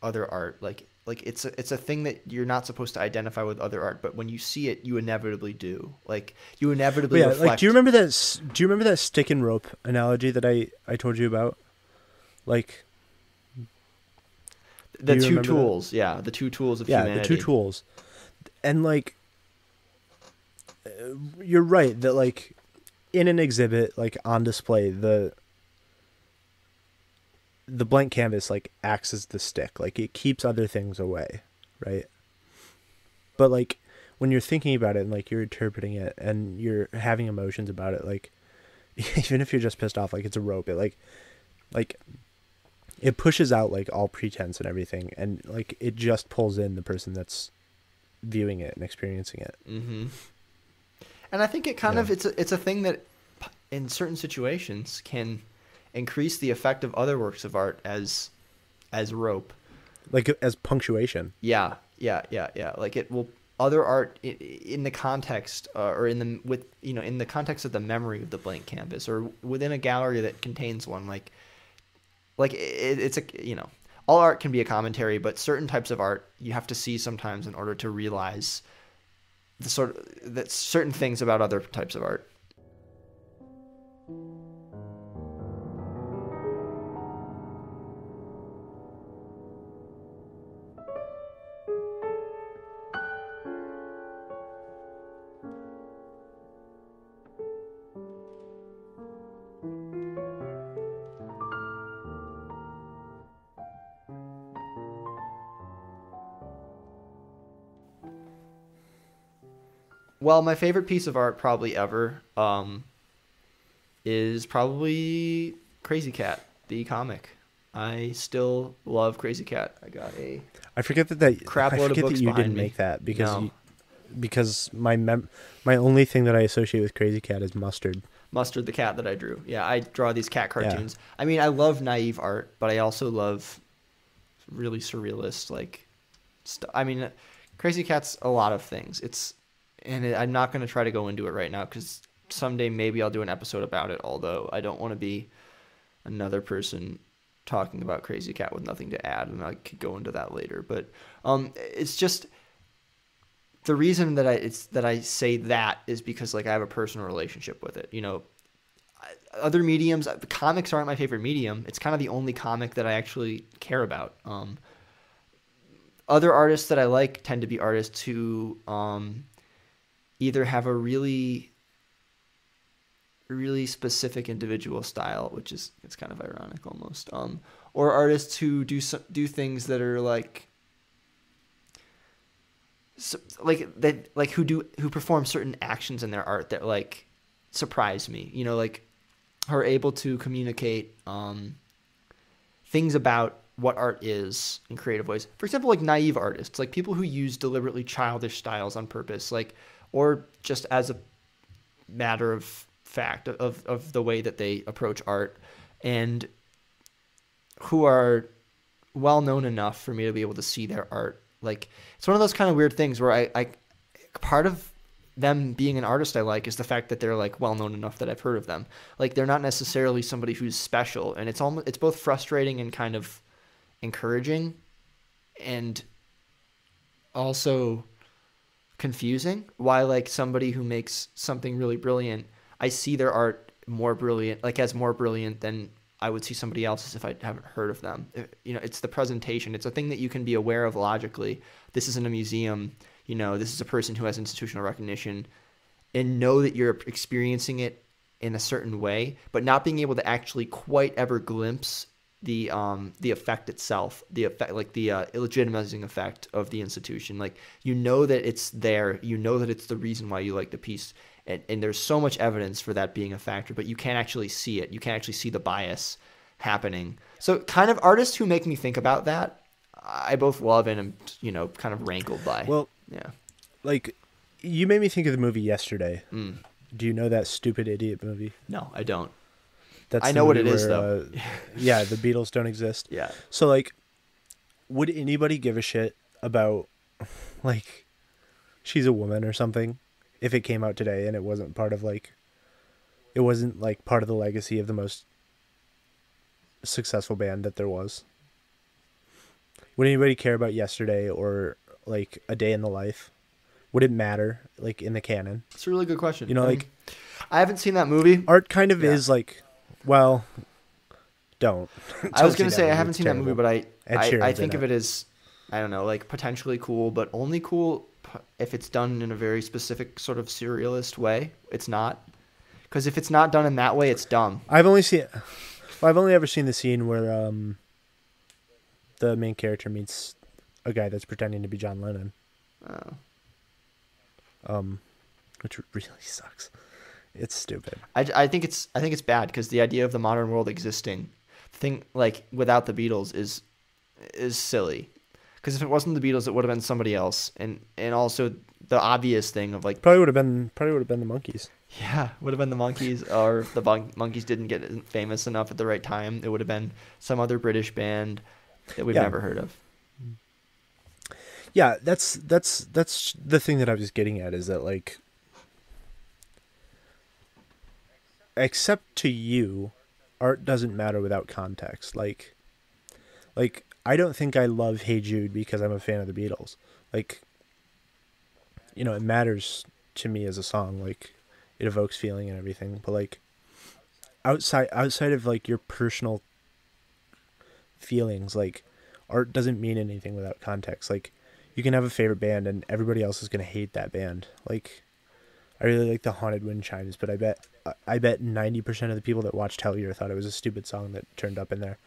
other art. Like it's a thing that you're not supposed to identify with other art, but when you see it, you inevitably do. Like you inevitably But yeah, reflect. like do you remember that stick and rope analogy that I told you about? Like The do you two remember that? tools, yeah, the two tools of Yeah, humanity. the two tools. And like you're right that like in an exhibit like on display the blank canvas like acts as the stick. Like it keeps other things away, right? But like when you're thinking about it and like you're interpreting it and you're having emotions about it, like even if you're just pissed off, like it's a rope, it like it pushes out like all pretense and everything, and like it just pulls in the person that's viewing it and experiencing it. Mm-hmm. And I think it kind Yeah. of it's a thing that in certain situations can increase the effect of other works of art as rope. Like as punctuation. Yeah, yeah, yeah, yeah. Like it will other art in the context or in the context of the memory of the blank canvas or within a gallery that contains one. It's all art can be a commentary, but certain types of art you have to see sometimes in order to realize that certain things about other types of art. Well, my favorite piece of art probably ever is probably Crazy Cat, the comic. I still love Crazy Cat. I got a I forget that crap I load of forget books that you behind didn't me. make that because No. because my only thing that I associate with Crazy Cat is mustard. Mustard the cat that I drew. Yeah, I draw these cat cartoons. I mean, I love naive art, but I also love really surrealist I mean, Crazy Cat's a lot of things. I'm not going to try to go into it right now because someday maybe I'll do an episode about it. Although I don't want to be another person talking about Crazy Cat with nothing to add, and I could go into that later. But it's just the reason that I say that is because like I have a personal relationship with it. Other mediums, comics aren't my favorite medium. It's kind of the only comic that I actually care about. Other artists that I like tend to be artists who either have a really, really specific individual style, which is it's kind of ironic almost, or artists who do things that are who perform certain actions in their art that like surprise me. Like are able to communicate things about what art is in creative ways. For example, like naive artists, like people who use deliberately childish styles on purpose, or just as a matter of fact of the way that they approach art, and who are well known enough for me to be able to see their art. Like it's one of those kind of weird things where I part of them being an artist I like is the fact that they're like well known enough that I've heard of them. Like they're not necessarily somebody who's special, and it's both frustrating and kind of encouraging, and also confusing. Why like somebody who makes something really brilliant, I see their art more brilliant, like as more brilliant than I would see somebody else's if I haven't heard of them. It's the presentation. It's a thing that you can be aware of logically. This isn't a museum. This is a person who has institutional recognition, and know that you're experiencing it in a certain way, but not being able to actually quite ever glimpse the effect itself, the effect, like the illegitimizing effect of the institution. Like, that it's there, that it's the reason why you like the piece. And there's so much evidence for that being a factor, but you can't actually see it. You can't actually see the bias happening. So kind of artists who make me think about that, I both love and am, kind of rankled by. Well, yeah. Like, you made me think of the movie Yesterday. Do you know that stupid idiot movie? No, I don't. That's I know what it is, though. Yeah, the Beatles don't exist. Yeah. So, like, would anybody give a shit about, like, She's a Woman or something if it came out today and it wasn't part of, like, part of the legacy of the most successful band that there was? Would anybody care about Yesterday or, like, A Day in the Life? Would it matter, like, in the canon? It's a really good question. Like, I haven't seen that movie. Art kind of is, like, well, don't. I was going to say I haven't seen that movie, but I think of it it as, I don't know, like, potentially cool, but only cool if it's done in a very specific sort of surrealist way. It's not. Because if it's not done in that way, it's dumb. I've only ever seen the scene where the main character meets a guy that's pretending to be John Lennon. Which really sucks. It's stupid. I think it's bad because the idea of the modern world existing, like without the Beatles is silly. Because if it wasn't the Beatles, it would have been somebody else, and also the obvious thing of like probably would have been the Monkees. Yeah, would have been the Monkees, or if the Monkees didn't get famous enough at the right time, it would have been some other British band that we've never heard of. Yeah, that's the thing that I was getting at, is that, like, except to you, art doesn't matter without context. Like I don't think I love Hey Jude because I'm a fan of the Beatles. Like, it matters to me as a song. Like, it evokes feeling and everything. But, like, outside of, like, your personal feelings, like, art doesn't mean anything without context. Like, you can have a favorite band and everybody else is going to hate that band. Like, I really like the Haunted Wind Chimes, but I bet 90% of the people that watched Hellier thought it was a stupid song that turned up in there.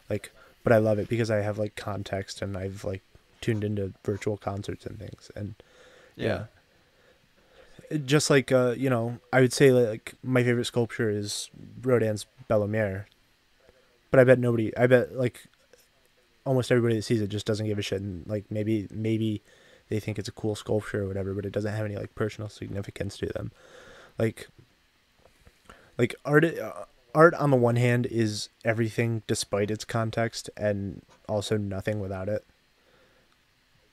Like, but I love it because I have, like, context and I've, like, tuned into virtual concerts and things. And yeah. Just like, I would say, like, my favorite sculpture is Rodin's Belle Lumiere. But I bet, like, almost everybody that sees it just doesn't give a shit. And, like, maybe they think it's a cool sculpture or whatever, but it doesn't have any, like, personal significance to them. Like art on the one hand is everything despite its context, and also nothing without it.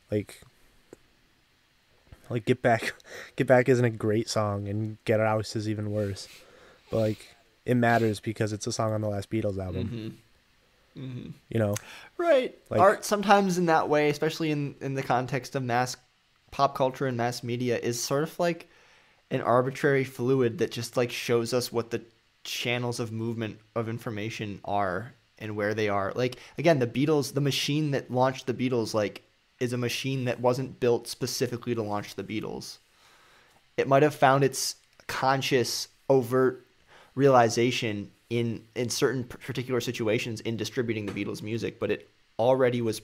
Like Get Back isn't a great song, and Get Out is even worse. But, like, it matters because it's a song on the last Beatles album. Right. Like, art sometimes in that way, especially in the context of mass pop culture and mass media, is sort of like an arbitrary fluid that just, like, shows us what the channels of movement of information are and where they are. Like, again, the Beatles, the machine that launched the Beatles, like, is a machine that wasn't built specifically to launch the Beatles. It might have found its conscious, overt realization in certain particular situations in distributing the Beatles' music, but it already was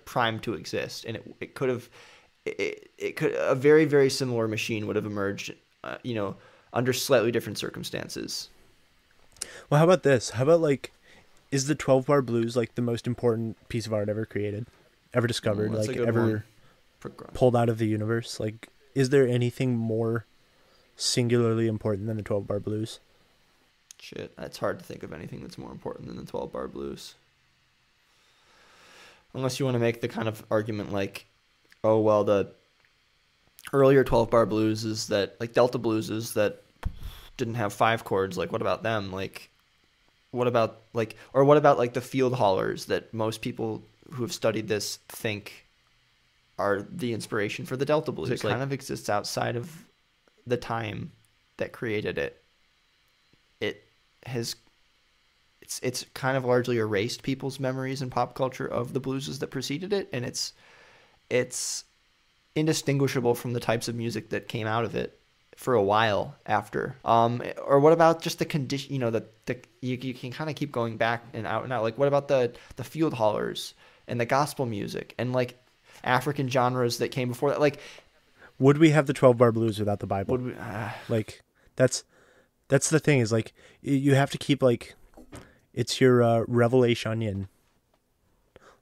primed to exist, and it could have a very, very similar machine would have emerged, under slightly different circumstances. Well, how about this? How about, like, is the 12-bar blues, like, the most important piece of art ever created, ever discovered, like, ever pulled out of the universe? Like, is there anything more singularly important than the 12-bar blues? Shit, it's hard to think of anything that's more important than the 12-bar blues. Unless you want to make the kind of argument like, oh, well, the earlier 12-bar blueses that, like Delta blueses that didn't have 5 chords, like what about them? Like what about like the field hollers that most people who have studied this think are the inspiration for the Delta blues? It kind of exists outside of the time that created it. It has it's kind of largely erased people's memories in pop culture of the blueses that preceded it, and it's indistinguishable from the types of music that came out of it for a while after. Or what about just the condition? You know, you can kind of keep going back and out and out. Like what about the field hollers and the gospel music and like African genres that came before that? Like, would we have the 12-bar blues without the Bible? Would we, like that's the thing, is like you have to keep like it's your revelation.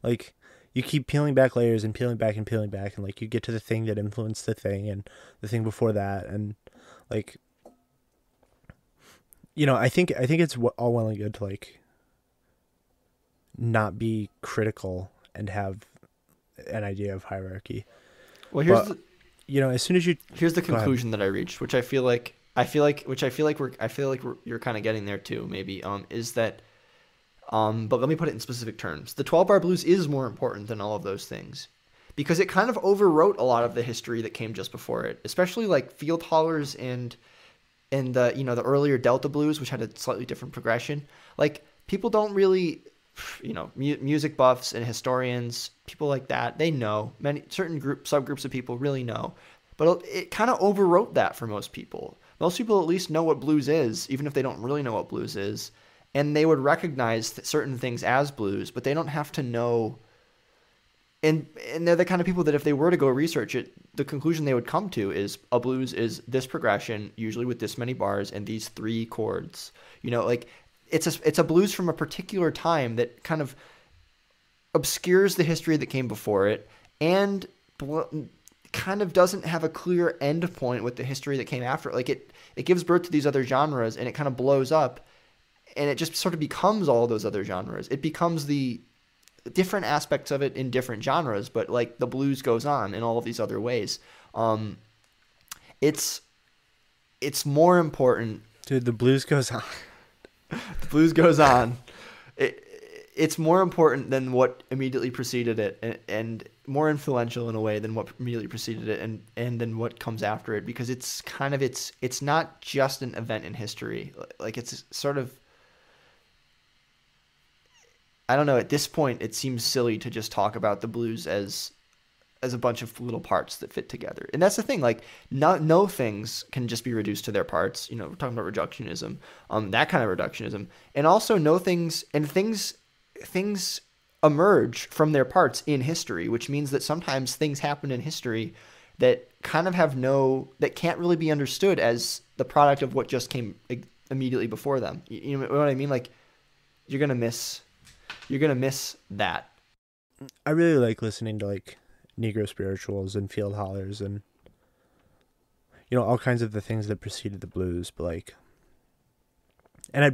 Like you keep peeling back layers and peeling back, and like you get to the thing that influenced the thing and the thing before that, and like, you know, I think it's all well and good to like not be critical and have an idea of hierarchy. Well, here's you know, as soon as here's the conclusion that I reached, which I feel like you're kind of getting there too, maybe, is that, but let me put it in specific terms. The 12-bar blues is more important than all of those things because it kind of overwrote a lot of the history that came just before it, especially like field hollers and the, you know, the earlier Delta blues, which had a slightly different progression. Like people don't really, you know, music buffs and historians, people like that, they know, many certain subgroups of people really know, but it kind of overwrote that for most people. Most people at least know what blues is, even if they don't really know what blues is. And they would recognize certain things as blues, but they don't have to know. And they're the kind of people that if they were to go research it, the conclusion they would come to is a blues is this progression, usually with this many bars and these 3 chords. You know, like it's a blues from a particular time that kind of obscures the history that came before it and kind of doesn't have a clear end point with the history that came after it. Like it gives birth to these other genres and it kind of blows up. And it just sort of becomes all those other genres. It becomes the different aspects of it in different genres, but like the blues goes on in all of these other ways. It's more important. Dude, the blues goes on. The blues goes on. It's more important than what immediately preceded it, and more influential in a way than what immediately preceded it, and then what comes after it, because it's kind of it's not just an event in history. Like it's sort of, I don't know, at this point it seems silly to just talk about the blues as a bunch of little parts that fit together. And that's the thing, like no things can just be reduced to their parts. You know, we're talking about reductionism, that kind of reductionism. And also no things, and things emerge from their parts in history, which means that sometimes things happen in history that kind of that can't really be understood as the product of what just came immediately before them. You know what I mean? Like you're going to miss that. I really like listening to like Negro spirituals and field hollers and, you know, all kinds of the things that preceded the blues, but like, and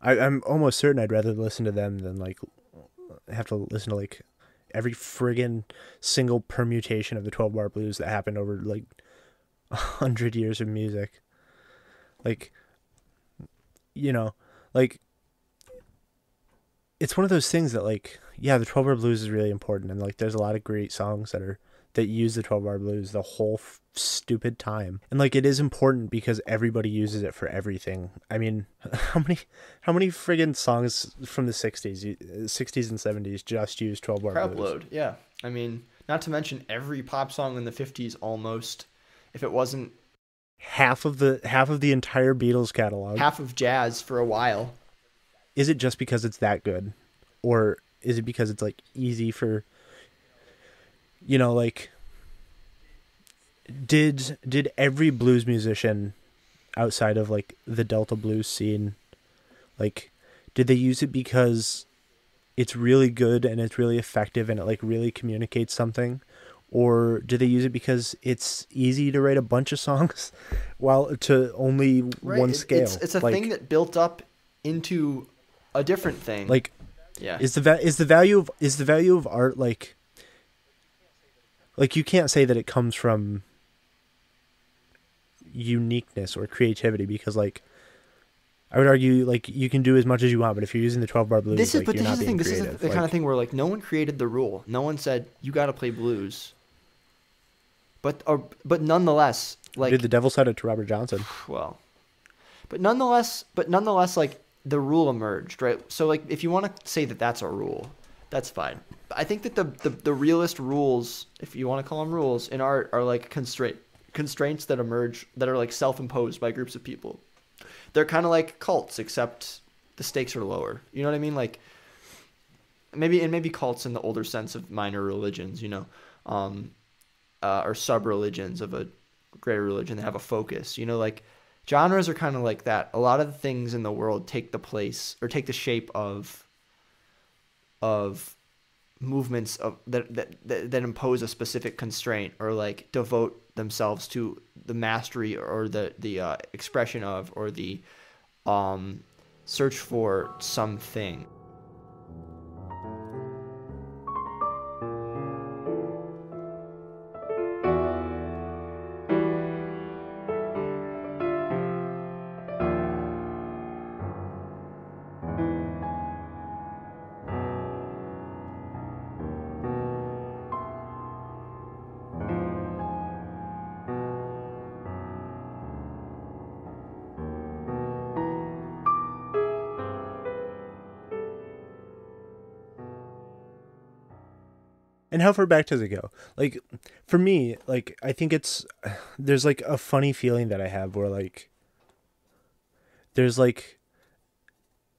I'm almost certain I'd rather listen to them than like have to listen to like every friggin' single permutation of the 12-bar blues that happened over like 100 years of music. Like, you know, like it's one of those things that like, yeah, the 12-bar blues is really important, and like there's a lot of great songs that use the 12-bar blues the whole stupid time, and like it is important because everybody uses it for everything. I mean, how many friggin' songs from the 60s and 70s just use 12-bar Crowd blues? Load, yeah. I mean, not to mention every pop song in the 50s almost, if it wasn't half of the entire Beatles catalog, half of jazz for a while. Is it just because it's that good, or is it because it's like easy for, you know, like did every blues musician outside of like the Delta blues scene, like did they use it because it's really good and it's really effective and it like really communicates something, or do they use it because it's easy to write a bunch of songs while to only one scale? It's a like, thing that built up into a different thing. Like, yeah, is the value of art like you can't say that it comes from uniqueness or creativity, because like I would argue like you can do as much as you want, but if you're using the 12-bar blues, This is, like but you're this not is the being thing. This creative. is the kind of thing where like no one created the rule. No one said you got to play blues. But nonetheless, like Dude, the devil said it to Robert Johnson. well, but nonetheless, like the rule emerged, right? So like if you want to say that that's a rule, that's fine. But I think that the realist rules, if you want to call them rules in art, are like constraints that emerge that are like self-imposed by groups of people. They're kind of like cults, except the stakes are lower. You know what I mean? Like maybe cults in the older sense of minor religions, you know, or sub-religions of a greater religion that have a focus. You know, like genres are kind of like that. A lot of the things in the world take the place or take the shape of movements that impose a specific constraint or like devote themselves to the mastery or the expression of or the search for something. And how far back does it go? Like, for me, like, I think there's like a funny feeling that I have where like, there's like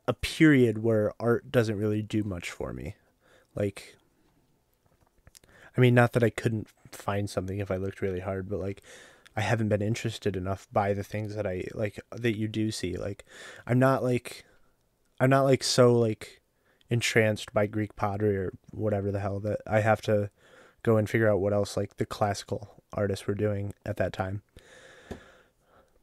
a period where art doesn't really do much for me. Like, I mean, not that I couldn't find something if I looked really hard, but like, I haven't been interested enough by the things that I like, that you do see. Like, I'm not like so like entranced by Greek pottery or whatever the hell that I have to go and figure out what else like the classical artists were doing at that time.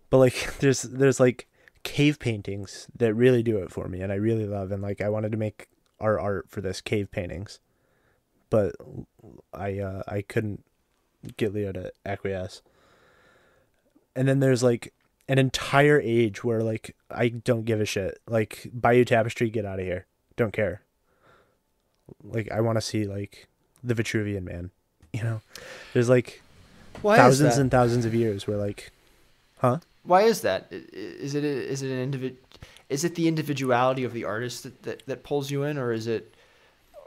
But like there's like cave paintings that really do it for me and I really love, and like I wanted to make our art for this cave paintings, but I couldn't get Leo to acquiesce. And then there's like an entire age where like I don't give a shit. Like Bayeux Tapestry, get out of here. Don't care. Like I want to see like the Vitruvian Man, you know. There's like thousands and thousands of years where like, huh? Why is that? Is it the individuality of the artist that pulls you in, or is it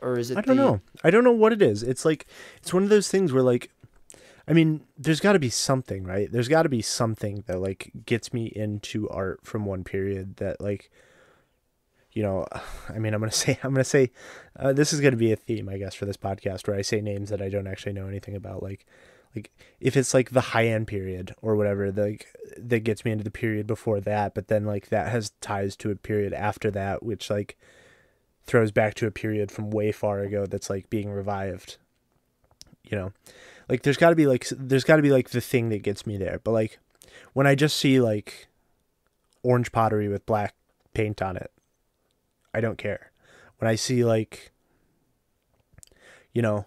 I don't know. I don't know what it is. It's like it's one of those things where like, I mean, there's got to be something, right? There's got to be something that like gets me into art from one period that like, you know, I mean, I'm gonna say, this is gonna be a theme, I guess, for this podcast, where I say names that I don't actually know anything about. Like if it's like the high end period or whatever, like that gets me into the period before that, but then like that has ties to a period after that, which like throws back to a period from way far ago that's like being revived. You know, like there's got to be like the thing that gets me there. But like when I just see like orange pottery with black paint on it, I don't care. When I see like, you know,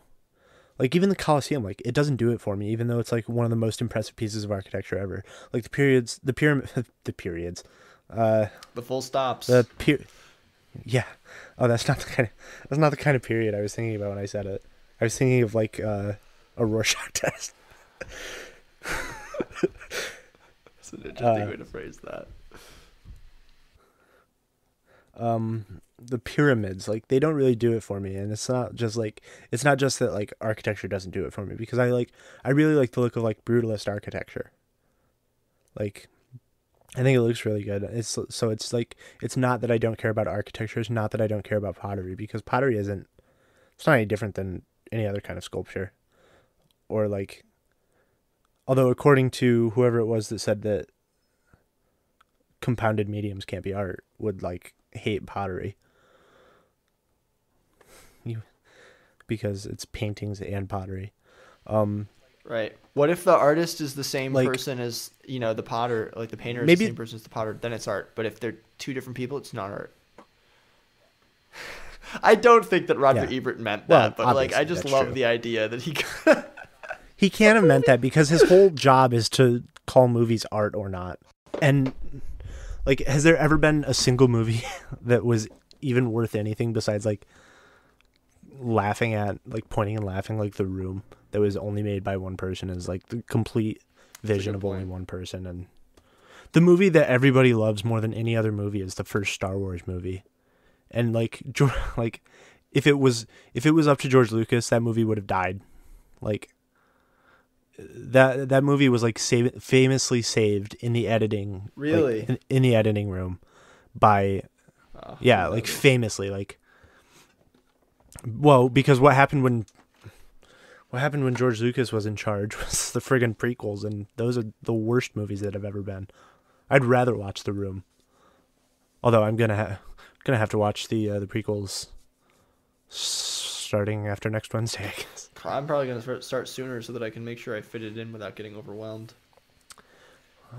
like even the Colosseum, like it doesn't do it for me, even though it's like one of the most impressive pieces of architecture ever. Like the periods, the periods, the full stops, yeah. Oh, that's not the kind of period I was thinking about when I said it. I was thinking of like a Rorschach test. That's an interesting way to phrase that. The pyramids, like they don't really do it for me, and it's not just that like architecture doesn't do it for me, because I really like the look of like brutalist architecture. Like I think it looks really good. It's like it's not that I don't care about architecture, it's not that I don't care about pottery, because pottery it's not any different than any other kind of sculpture. Or like, although according to whoever it was that said that compounded mediums can't be art, would like hate pottery because it's paintings and pottery. Right. What if the artist is the same like, person as, you know, the potter, like the painter is maybe the same person as the potter, then it's art. But if they're two different people, it's not art. I don't think that Roger Ebert meant that, but like I just love the idea that he he can't have meant that, because his whole job is to call movies art or not. And like, has there ever been a single movie that was even worth anything besides like laughing at, like pointing and laughing, like The Room, that was only made by one person, is like the complete vision of only one person? And the movie that everybody loves more than any other movie is the first Star Wars movie. And like if it was up to George Lucas, that movie would have died. Like that movie was like famously saved in the editing, really, like, in the editing room by famously, like, well, because what happened when George Lucas was in charge was the friggin' prequels, and those are the worst movies that have ever been. I'd rather watch The Room, although I'm gonna have to watch the prequels starting after next Wednesday, I guess. I'm probably going to start sooner so that I can make sure I fit it in without getting overwhelmed.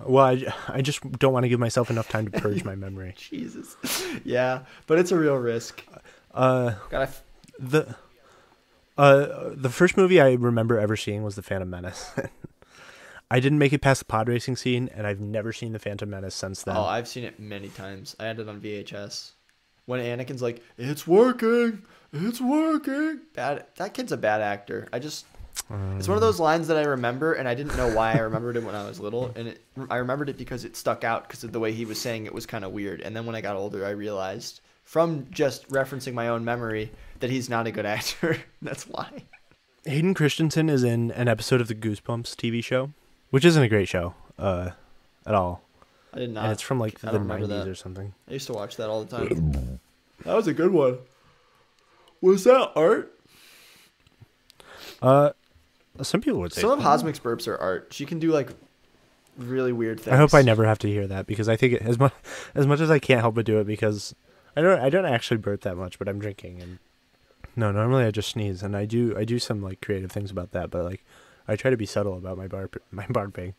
Well, I just don't want to give myself enough time to purge my memory. Jesus. Yeah, but it's a real risk. The first movie I remember ever seeing was The Phantom Menace. I didn't make it past the pod racing scene, and I've never seen The Phantom Menace since then. Oh, I've seen it many times. I had it on VHS. When Anakin's like, "It's working! It's working!" That kid's a bad actor. It's one of those lines that I remember, and I didn't know why I remembered it when I was little. And I remembered it because it stuck out because of the way he was saying it was kind of weird. And then when I got older, I realized, from just referencing my own memory, that he's not a good actor. That's why. Hayden Christensen is in an episode of the Goosebumps TV show, which isn't a great show at all. I did not. And it's from like the 90s or something. I used to watch that all the time. That was a good one. Was that art? Some people would say some of Hosmic's burps are art. She can do like really weird things. I hope I never have to hear that, because I think as much as I can't help but do it, because I don't actually burp that much, but I'm drinking, and no, normally I just sneeze, and I do some like creative things about that, but like I try to be subtle about my barping.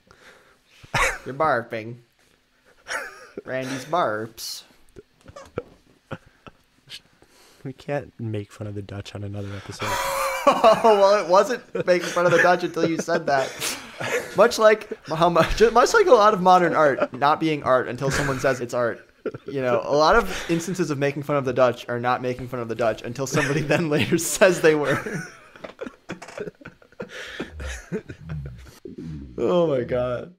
You're barping. Randy's barps. We can't make fun of the Dutch on another episode. Oh, well, it wasn't making fun of the Dutch until you said that. Much like a lot of modern art not being art until someone says it's art. You know, a lot of instances of making fun of the Dutch are not making fun of the Dutch until somebody then later says they were. Oh my God.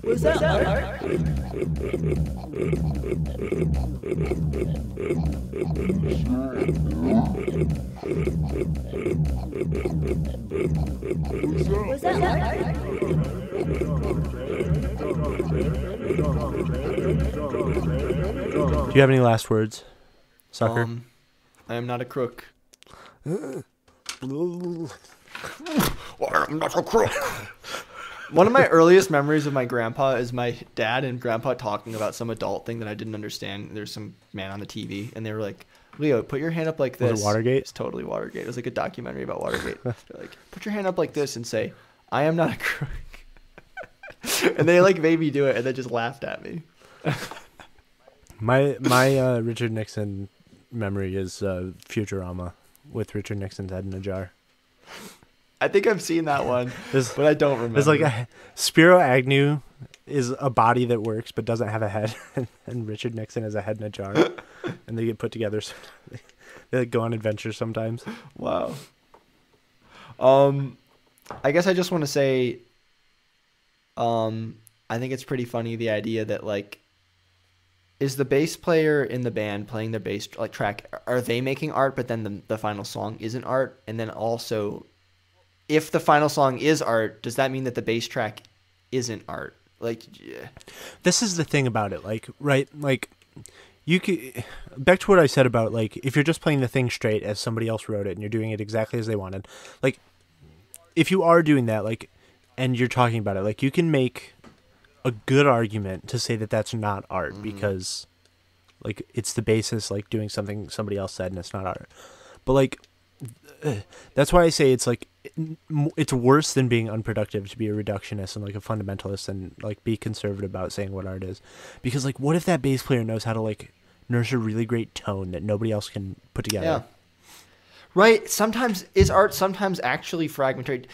What's that, art? Was that art? Was that art? Do you have any last words, sucker? I am not a crook. I'm not a crook. One of my earliest memories of my grandpa is my dad and grandpa talking about some adult thing that I didn't understand. There's some man on the TV, and they were like, "Leo, put your hand up like this." Was it Watergate? It's totally Watergate. It was like a documentary about Watergate. They're like, "Put your hand up like this and say, I am not a crook." And they like made me do it, and they just laughed at me. My Richard Nixon memory is Futurama with Richard Nixon's head in a jar. I think I've seen that one, but I don't remember. It's like Spiro Agnew is a body that works but doesn't have a head, and Richard Nixon has a head in a jar, and they get put together. They like go on adventures sometimes. Wow. I guess I just want to say, I think it's pretty funny, the idea that like, is the bass player in the band playing their bass like track, are they making art, but then the final song isn't art? And then also, if the final song is art, does that mean that the bass track isn't art? Like, yeah. This is the thing about it, like, right, like, you could, back to what I said about, like, if you're just playing the thing straight as somebody else wrote it and you're doing it exactly as they wanted, like, if you are doing that, like, and you're talking about it, like, you can make a good argument to say that that's not art, because like it's the basis, like doing something somebody else said, and it's not art. But like that's why I say it's like it's worse than being unproductive to be a reductionist and like a fundamentalist and like be conservative about saying what art is, because like what if that bass player knows how to like nurse a really great tone that nobody else can put together? Yeah. Right. Sometimes is art sometimes actually fragmentary.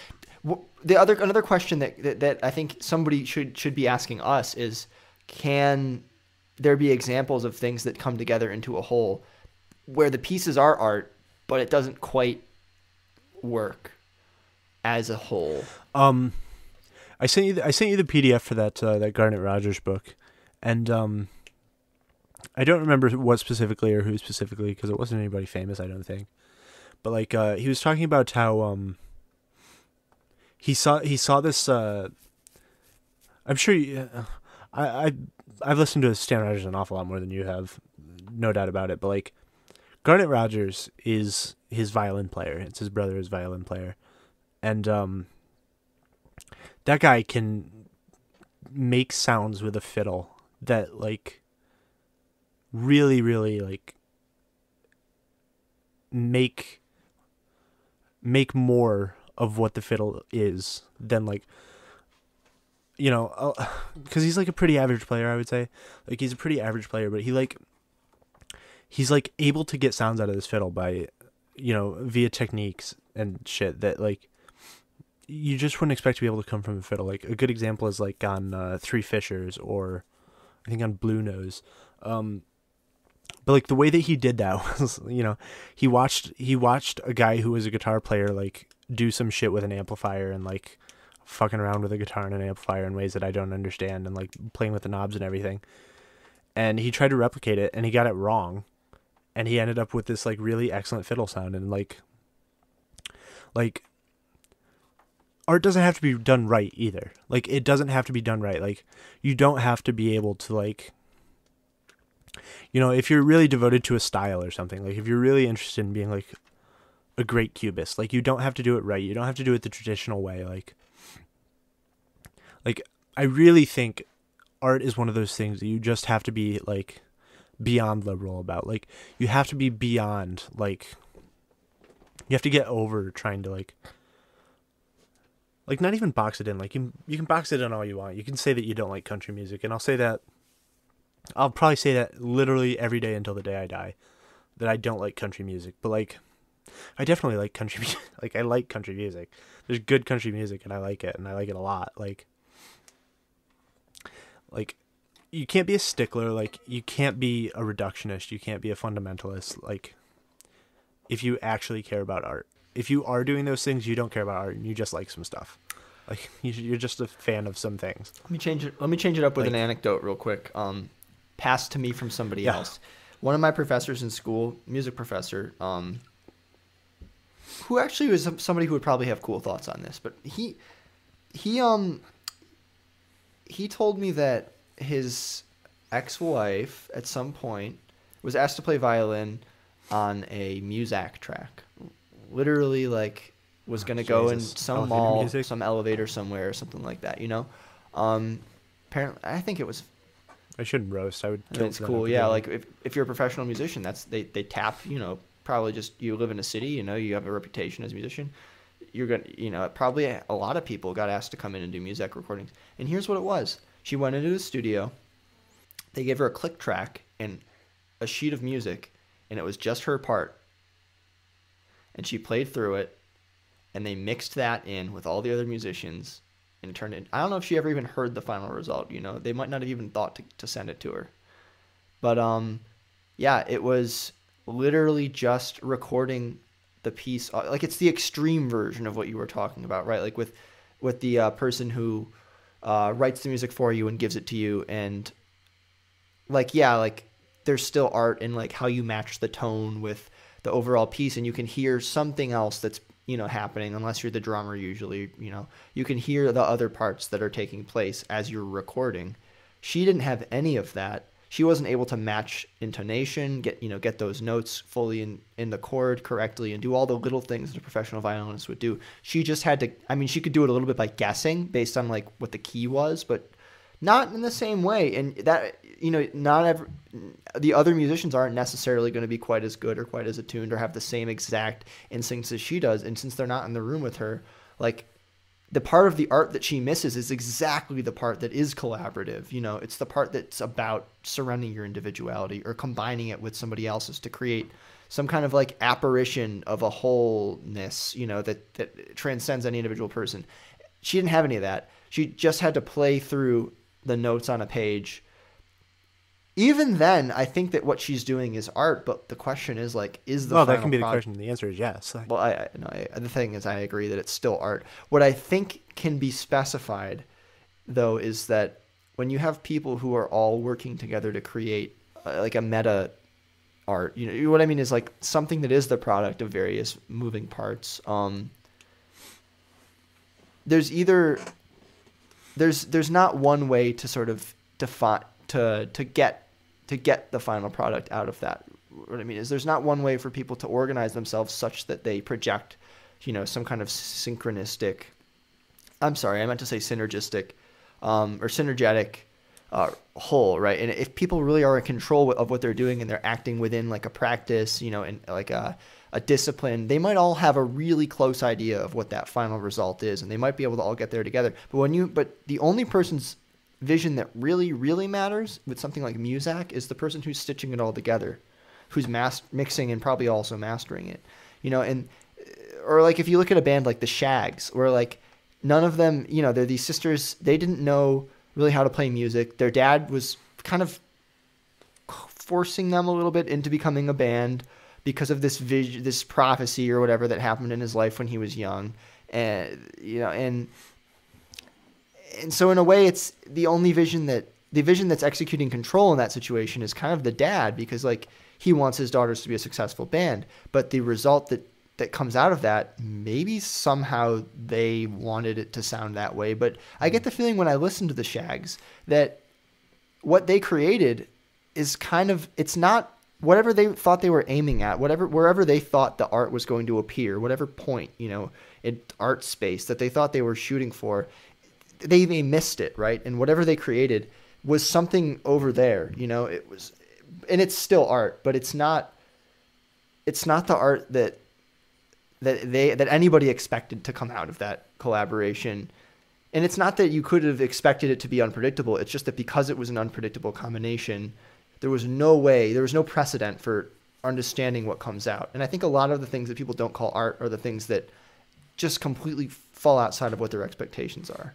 Another question that I think somebody should be asking us is, can there be examples of things that come together into a whole where the pieces are art, but it doesn't quite work as a whole? I sent you the PDF for that Garnet Rogers book, and I don't remember what specifically or who specifically, because it wasn't anybody famous, I don't think. But like he was talking about how he saw this. I'm sure I've listened to Stan Rogers an awful lot more than you have, no doubt about it. But like Garnet Rogers is his violin player. It's his brother, his violin player, and that guy can make sounds with a fiddle that like really, really like make more of what the fiddle is than like, you know, because he's like a pretty average player, I would say. Like he's a pretty average player, but he's like able to get sounds out of this fiddle by, you know, via techniques and shit that like you just wouldn't expect to be able to come from a fiddle. Like a good example is like on Three Fishers, or I think on Blue Nose. But like the way that he did that was, you know, he watched a guy who was a guitar player like do some shit with an amplifier and like fucking around with a guitar and an amplifier in ways that I don't understand, and like playing with the knobs and everything. And he tried to replicate it and he got it wrong. And he ended up with this like really excellent fiddle sound. And like art doesn't have to be done right either. Like it doesn't have to be done right. Like you don't have to be able to like, you know, if you're really devoted to a style or something, like if you're really interested in being like a great cubist, like you don't have to do it right. You don't have to do it the traditional way. Like I really think art is one of those things that you just have to be like beyond liberal about. Like you have to be beyond like, you have to get over trying to like not even box it in. Like you can box it in all you want. You can say that you don't like country music, and I'll probably say that literally every day until the day I die, that I don't like country music. But like I definitely like country music. Like I like country music. There's good country music and I like it, and I like it a lot. Like you can't be a stickler. Like you can't be a reductionist. You can't be a fundamentalist. Like if you actually care about art. If you are doing those things, you don't care about art and you just like some stuff. Like you're just a fan of some things. Let me change it up with an anecdote real quick. Passed to me from somebody else. One of my professors in school, music professor, who actually was somebody who would probably have cool thoughts on this, but he told me that his ex-wife at some point was asked to play violin on a Muzak track. Literally, like, was going to go in some mall, music? Some elevator somewhere or something like that, you know? Apparently, I think it was... I shouldn't roast. I would. It's cool, yeah. Like if you're a professional musician, they tap. You know, probably just you live in a city. You know, you have a reputation as a musician. You're gonna, you know, probably a lot of people got asked to come in and do music recordings. And here's what it was: she went into the studio. They gave her a click track and a sheet of music, and it was just her part. And she played through it, and they mixed that in with all the other musicians. And turned it. I don't know if she ever even heard the final result. You know, they might not have even thought to send it to her. But yeah, it was literally just recording the piece. Like it's the extreme version of what you were talking about, right? Like with the person who writes the music for you and gives it to you, and like there's still art in like how you match the tone with the overall piece, and you can hear something else that's, you know, happening. Unless you're the drummer, usually, you know, you can hear the other parts that are taking place as you're recording. She didn't have any of that. She wasn't able to match intonation, get those notes fully in the chord correctly, and do all the little things that a professional violinist would do. She just had to, I mean, she could do it a little bit by guessing based on like what the key was, but not in the same way. And that not every the other musicians aren't necessarily going to be quite as good or quite as attuned or have the same exact instincts as she does. And since they're not in the room with her, like the part of the art that she misses is exactly the part that is collaborative. It's the part that's about surrendering your individuality or combining it with somebody else's to create some kind of like apparition of a wholeness, that transcends any individual person. She didn't have any of that. She just had to play through the notes on a page. Even then, I think that what she's doing is art, but the question is like, is the Well, final that can be the product... question. The answer is yes. Well, the thing is, I agree that it's still art. What I think can be specified, though, is that when you have people who are all working together to create like a meta art, what I mean is like something that is the product of various moving parts. There's not one way to sort of define to get the final product out of that. What I mean is there's not one way for people to organize themselves such that they project, some kind of synergistic, or synergetic whole, right? And if people really are in control of what they're doing and they're acting within like a practice, and like a discipline, they might all have a really close idea of what that final result is, and they might be able to all get there together. But the only person's vision that really, really matters with something like Muzak is the person who's stitching it all together, who's mixing and probably also mastering it, or like if you look at a band like the Shags, where like none of them, they're these sisters, they didn't know really how to play music. Their dad was kind of forcing them a little bit into becoming a band because of this prophecy or whatever that happened in his life when he was young. And so in a way, it's the vision that's executing control in that situation is kind of the dad, because like he wants his daughters to be a successful band, but the result that comes out of that, maybe somehow they wanted it to sound that way. But I get the feeling when I listen to the Shags that what they created is kind of, it's not whatever they thought they were aiming at, wherever they thought the art was going to appear, whatever point, in art space that they thought they were shooting for, they missed it, right? And whatever they created was something over there, it was, and it's still art, but it's not the art that anybody expected to come out of that collaboration. And it's not that you could have expected it to be unpredictable. It's just that because it was an unpredictable combination, there was no precedent for understanding what comes out. And I think a lot of the things that people don't call art are the things that just completely fall outside of what their expectations are.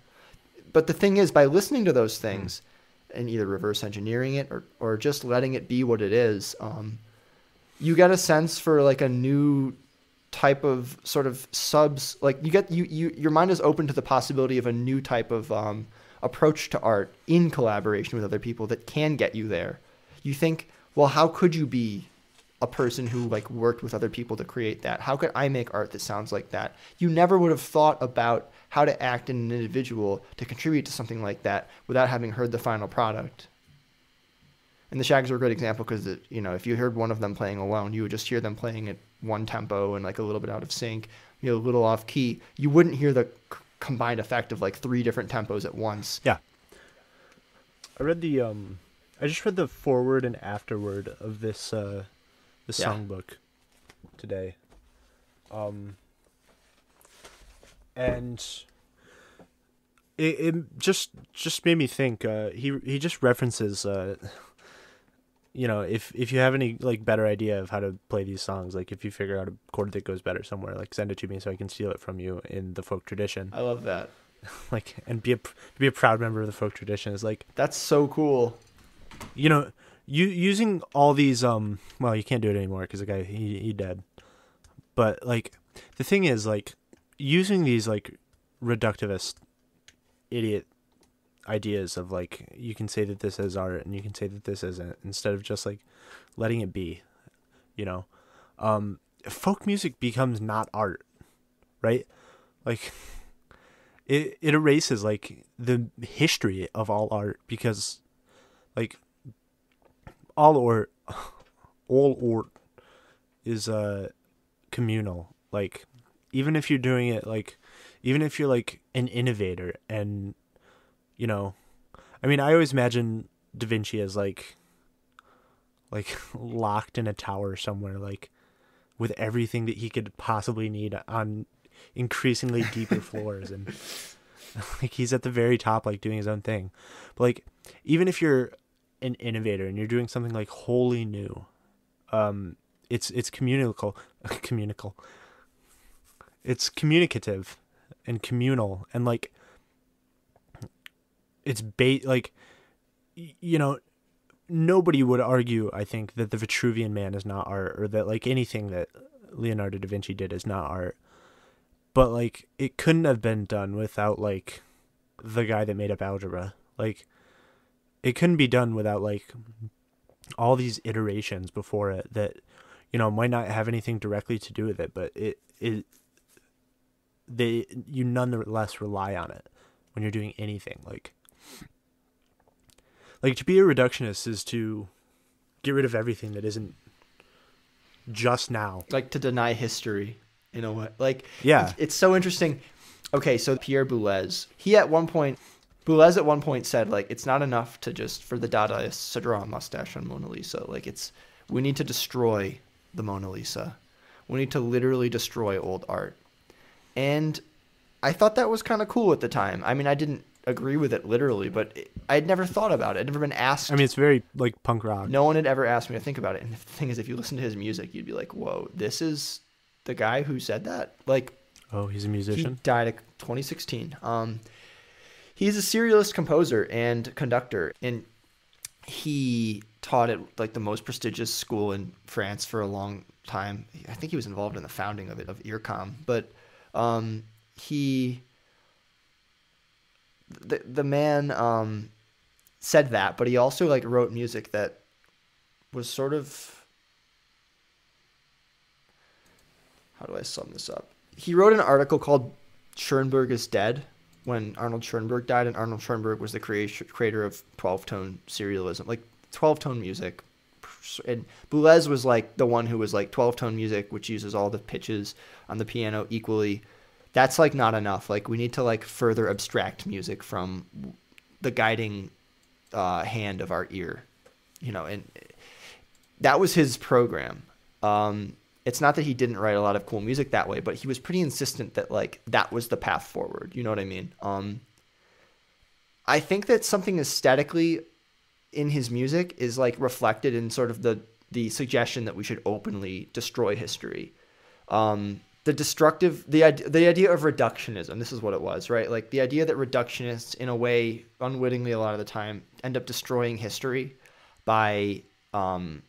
But the thing is, by listening to those things and either reverse engineering it or just letting it be what it is, you get a sense for like a new type of sort of subs, like your mind is open to the possibility of a new type of approach to art in collaboration with other people that can get you there. You think, well, how could you be a person who like worked with other people to create that? How could I make art that sounds like that? You never would have thought about how to act in an individual to contribute to something like that without having heard the final product. And the Shags are a great example because, if you heard one of them playing alone, you would just hear them playing at one tempo and like a little bit out of sync, a little off key. You wouldn't hear the combined effect of like three different tempos at once. Yeah. I just read the forward and afterword of this songbook today. And it just made me think, he just references, if you have any like better idea of how to play these songs, like if you figure out a chord that goes better somewhere, like send it to me so I can steal it from you in the folk tradition. I love that. Like, and be a proud member of the folk tradition is like, that's so cool. You using all these, well, you can't do it anymore because the guy, he dead. But like, the thing is like using these like reductivist idiot ideas of like, you can say that this is art and you can say that this isn't, instead of just like letting it be, folk music becomes not art, right? Like it erases like the history of all art, because like all art is communal. Like even if you're doing it, like even if you're like an innovator and I always imagine Da Vinci as like locked in a tower somewhere, like with everything that he could possibly need on increasingly deeper floors, and like he's at the very top, like doing his own thing. But like, even if you're an innovator and you're doing something like wholly new, it's communicative and communal, and like it's like, you know, nobody would argue, I think, that the Vitruvian Man is not art, or that like anything that Leonardo da Vinci did is not art. But like, it couldn't have been done without like the guy that made up algebra. Like, it couldn't be done without like all these iterations before it that, you know, might not have anything directly to do with it, but you nonetheless rely on it when you're doing anything. Like to be a reductionist is to get rid of everything that isn't just now. Like to deny history in a way. Like, yeah, it's so interesting. Okay, so Pierre Boulez, at one point said, like, it's not enough to just, for the Dadaists, to draw a mustache on Mona Lisa. Like, we need to destroy the Mona Lisa. We need to literally destroy old art. And I thought that was kind of cool at the time. I mean, I didn't agree with it literally, but I'd never thought about it. I'd never been asked. I mean, it's very like punk rock. No one had ever asked me to think about it. And the thing is, if you listen to his music, you'd be like, whoa, this is the guy who said that? Like, oh, he's a musician? He died in 2016. He's a serialist composer and conductor, and he taught at like the most prestigious school in France for a long time. I think he was involved in the founding of IRCAM, but the man said that, but he also like wrote music that was sort of, how do I sum this up? He wrote an article called Schoenberg is Dead when Arnold Schoenberg died, and Arnold Schoenberg was the creator of 12-tone serialism, like 12-tone music. And Boulez was like the one who was like 12-tone music, which uses all the pitches on the piano equally. That's like not enough. Like, we need to like further abstract music from the guiding hand of our ear, you know, and that was his program. It's not that he didn't write a lot of cool music that way, but he was pretty insistent that like that was the path forward. You know what I mean? I think that something aesthetically in his music is like reflected in sort of the suggestion that we should openly destroy history. The idea of reductionism, this is what it was, right? Like the idea that reductionists, in a way, unwittingly a lot of the time, end up destroying history by,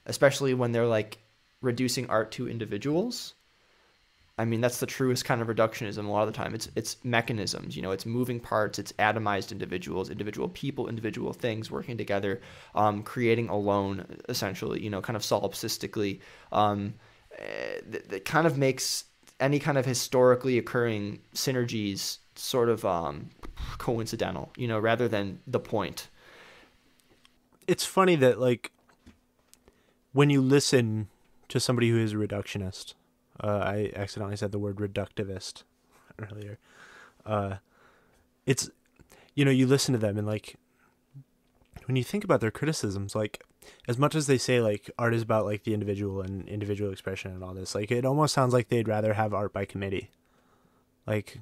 especially when they're like reducing art to individuals. I mean, that's the truest kind of reductionism a lot of the time. It's mechanisms, you know, it's moving parts, it's atomized individuals, individual people, individual things working together, creating alone, essentially, you know, kind of solipsistically. That kind of makes any kind of historically occurring synergies sort of coincidental, you know, rather than the point. It's funny that, like, when you listen to somebody who is a reductionist, I accidentally said the word reductivist earlier. It's, you know, you listen to them and like, when you think about their criticisms, like, as much as they say like art is about like the individual and individual expression and all this, like it almost sounds like they'd rather have art by committee, like,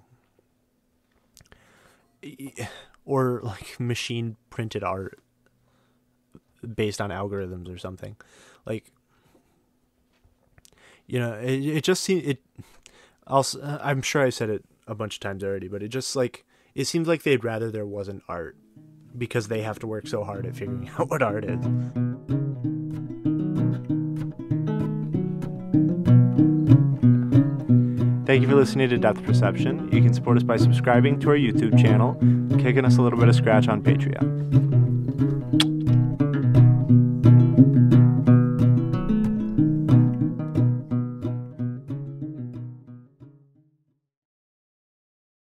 or like machine printed art based on algorithms or something. Like, you know, it just seems it. Also, I'm sure I said it a bunch of times already, but it just like it seems like they'd rather there wasn't art because they have to work so hard at figuring out what art is. Thank you for listening to Depth Perception. You can support us by subscribing to our YouTube channel, kicking us a little bit of scratch on Patreon.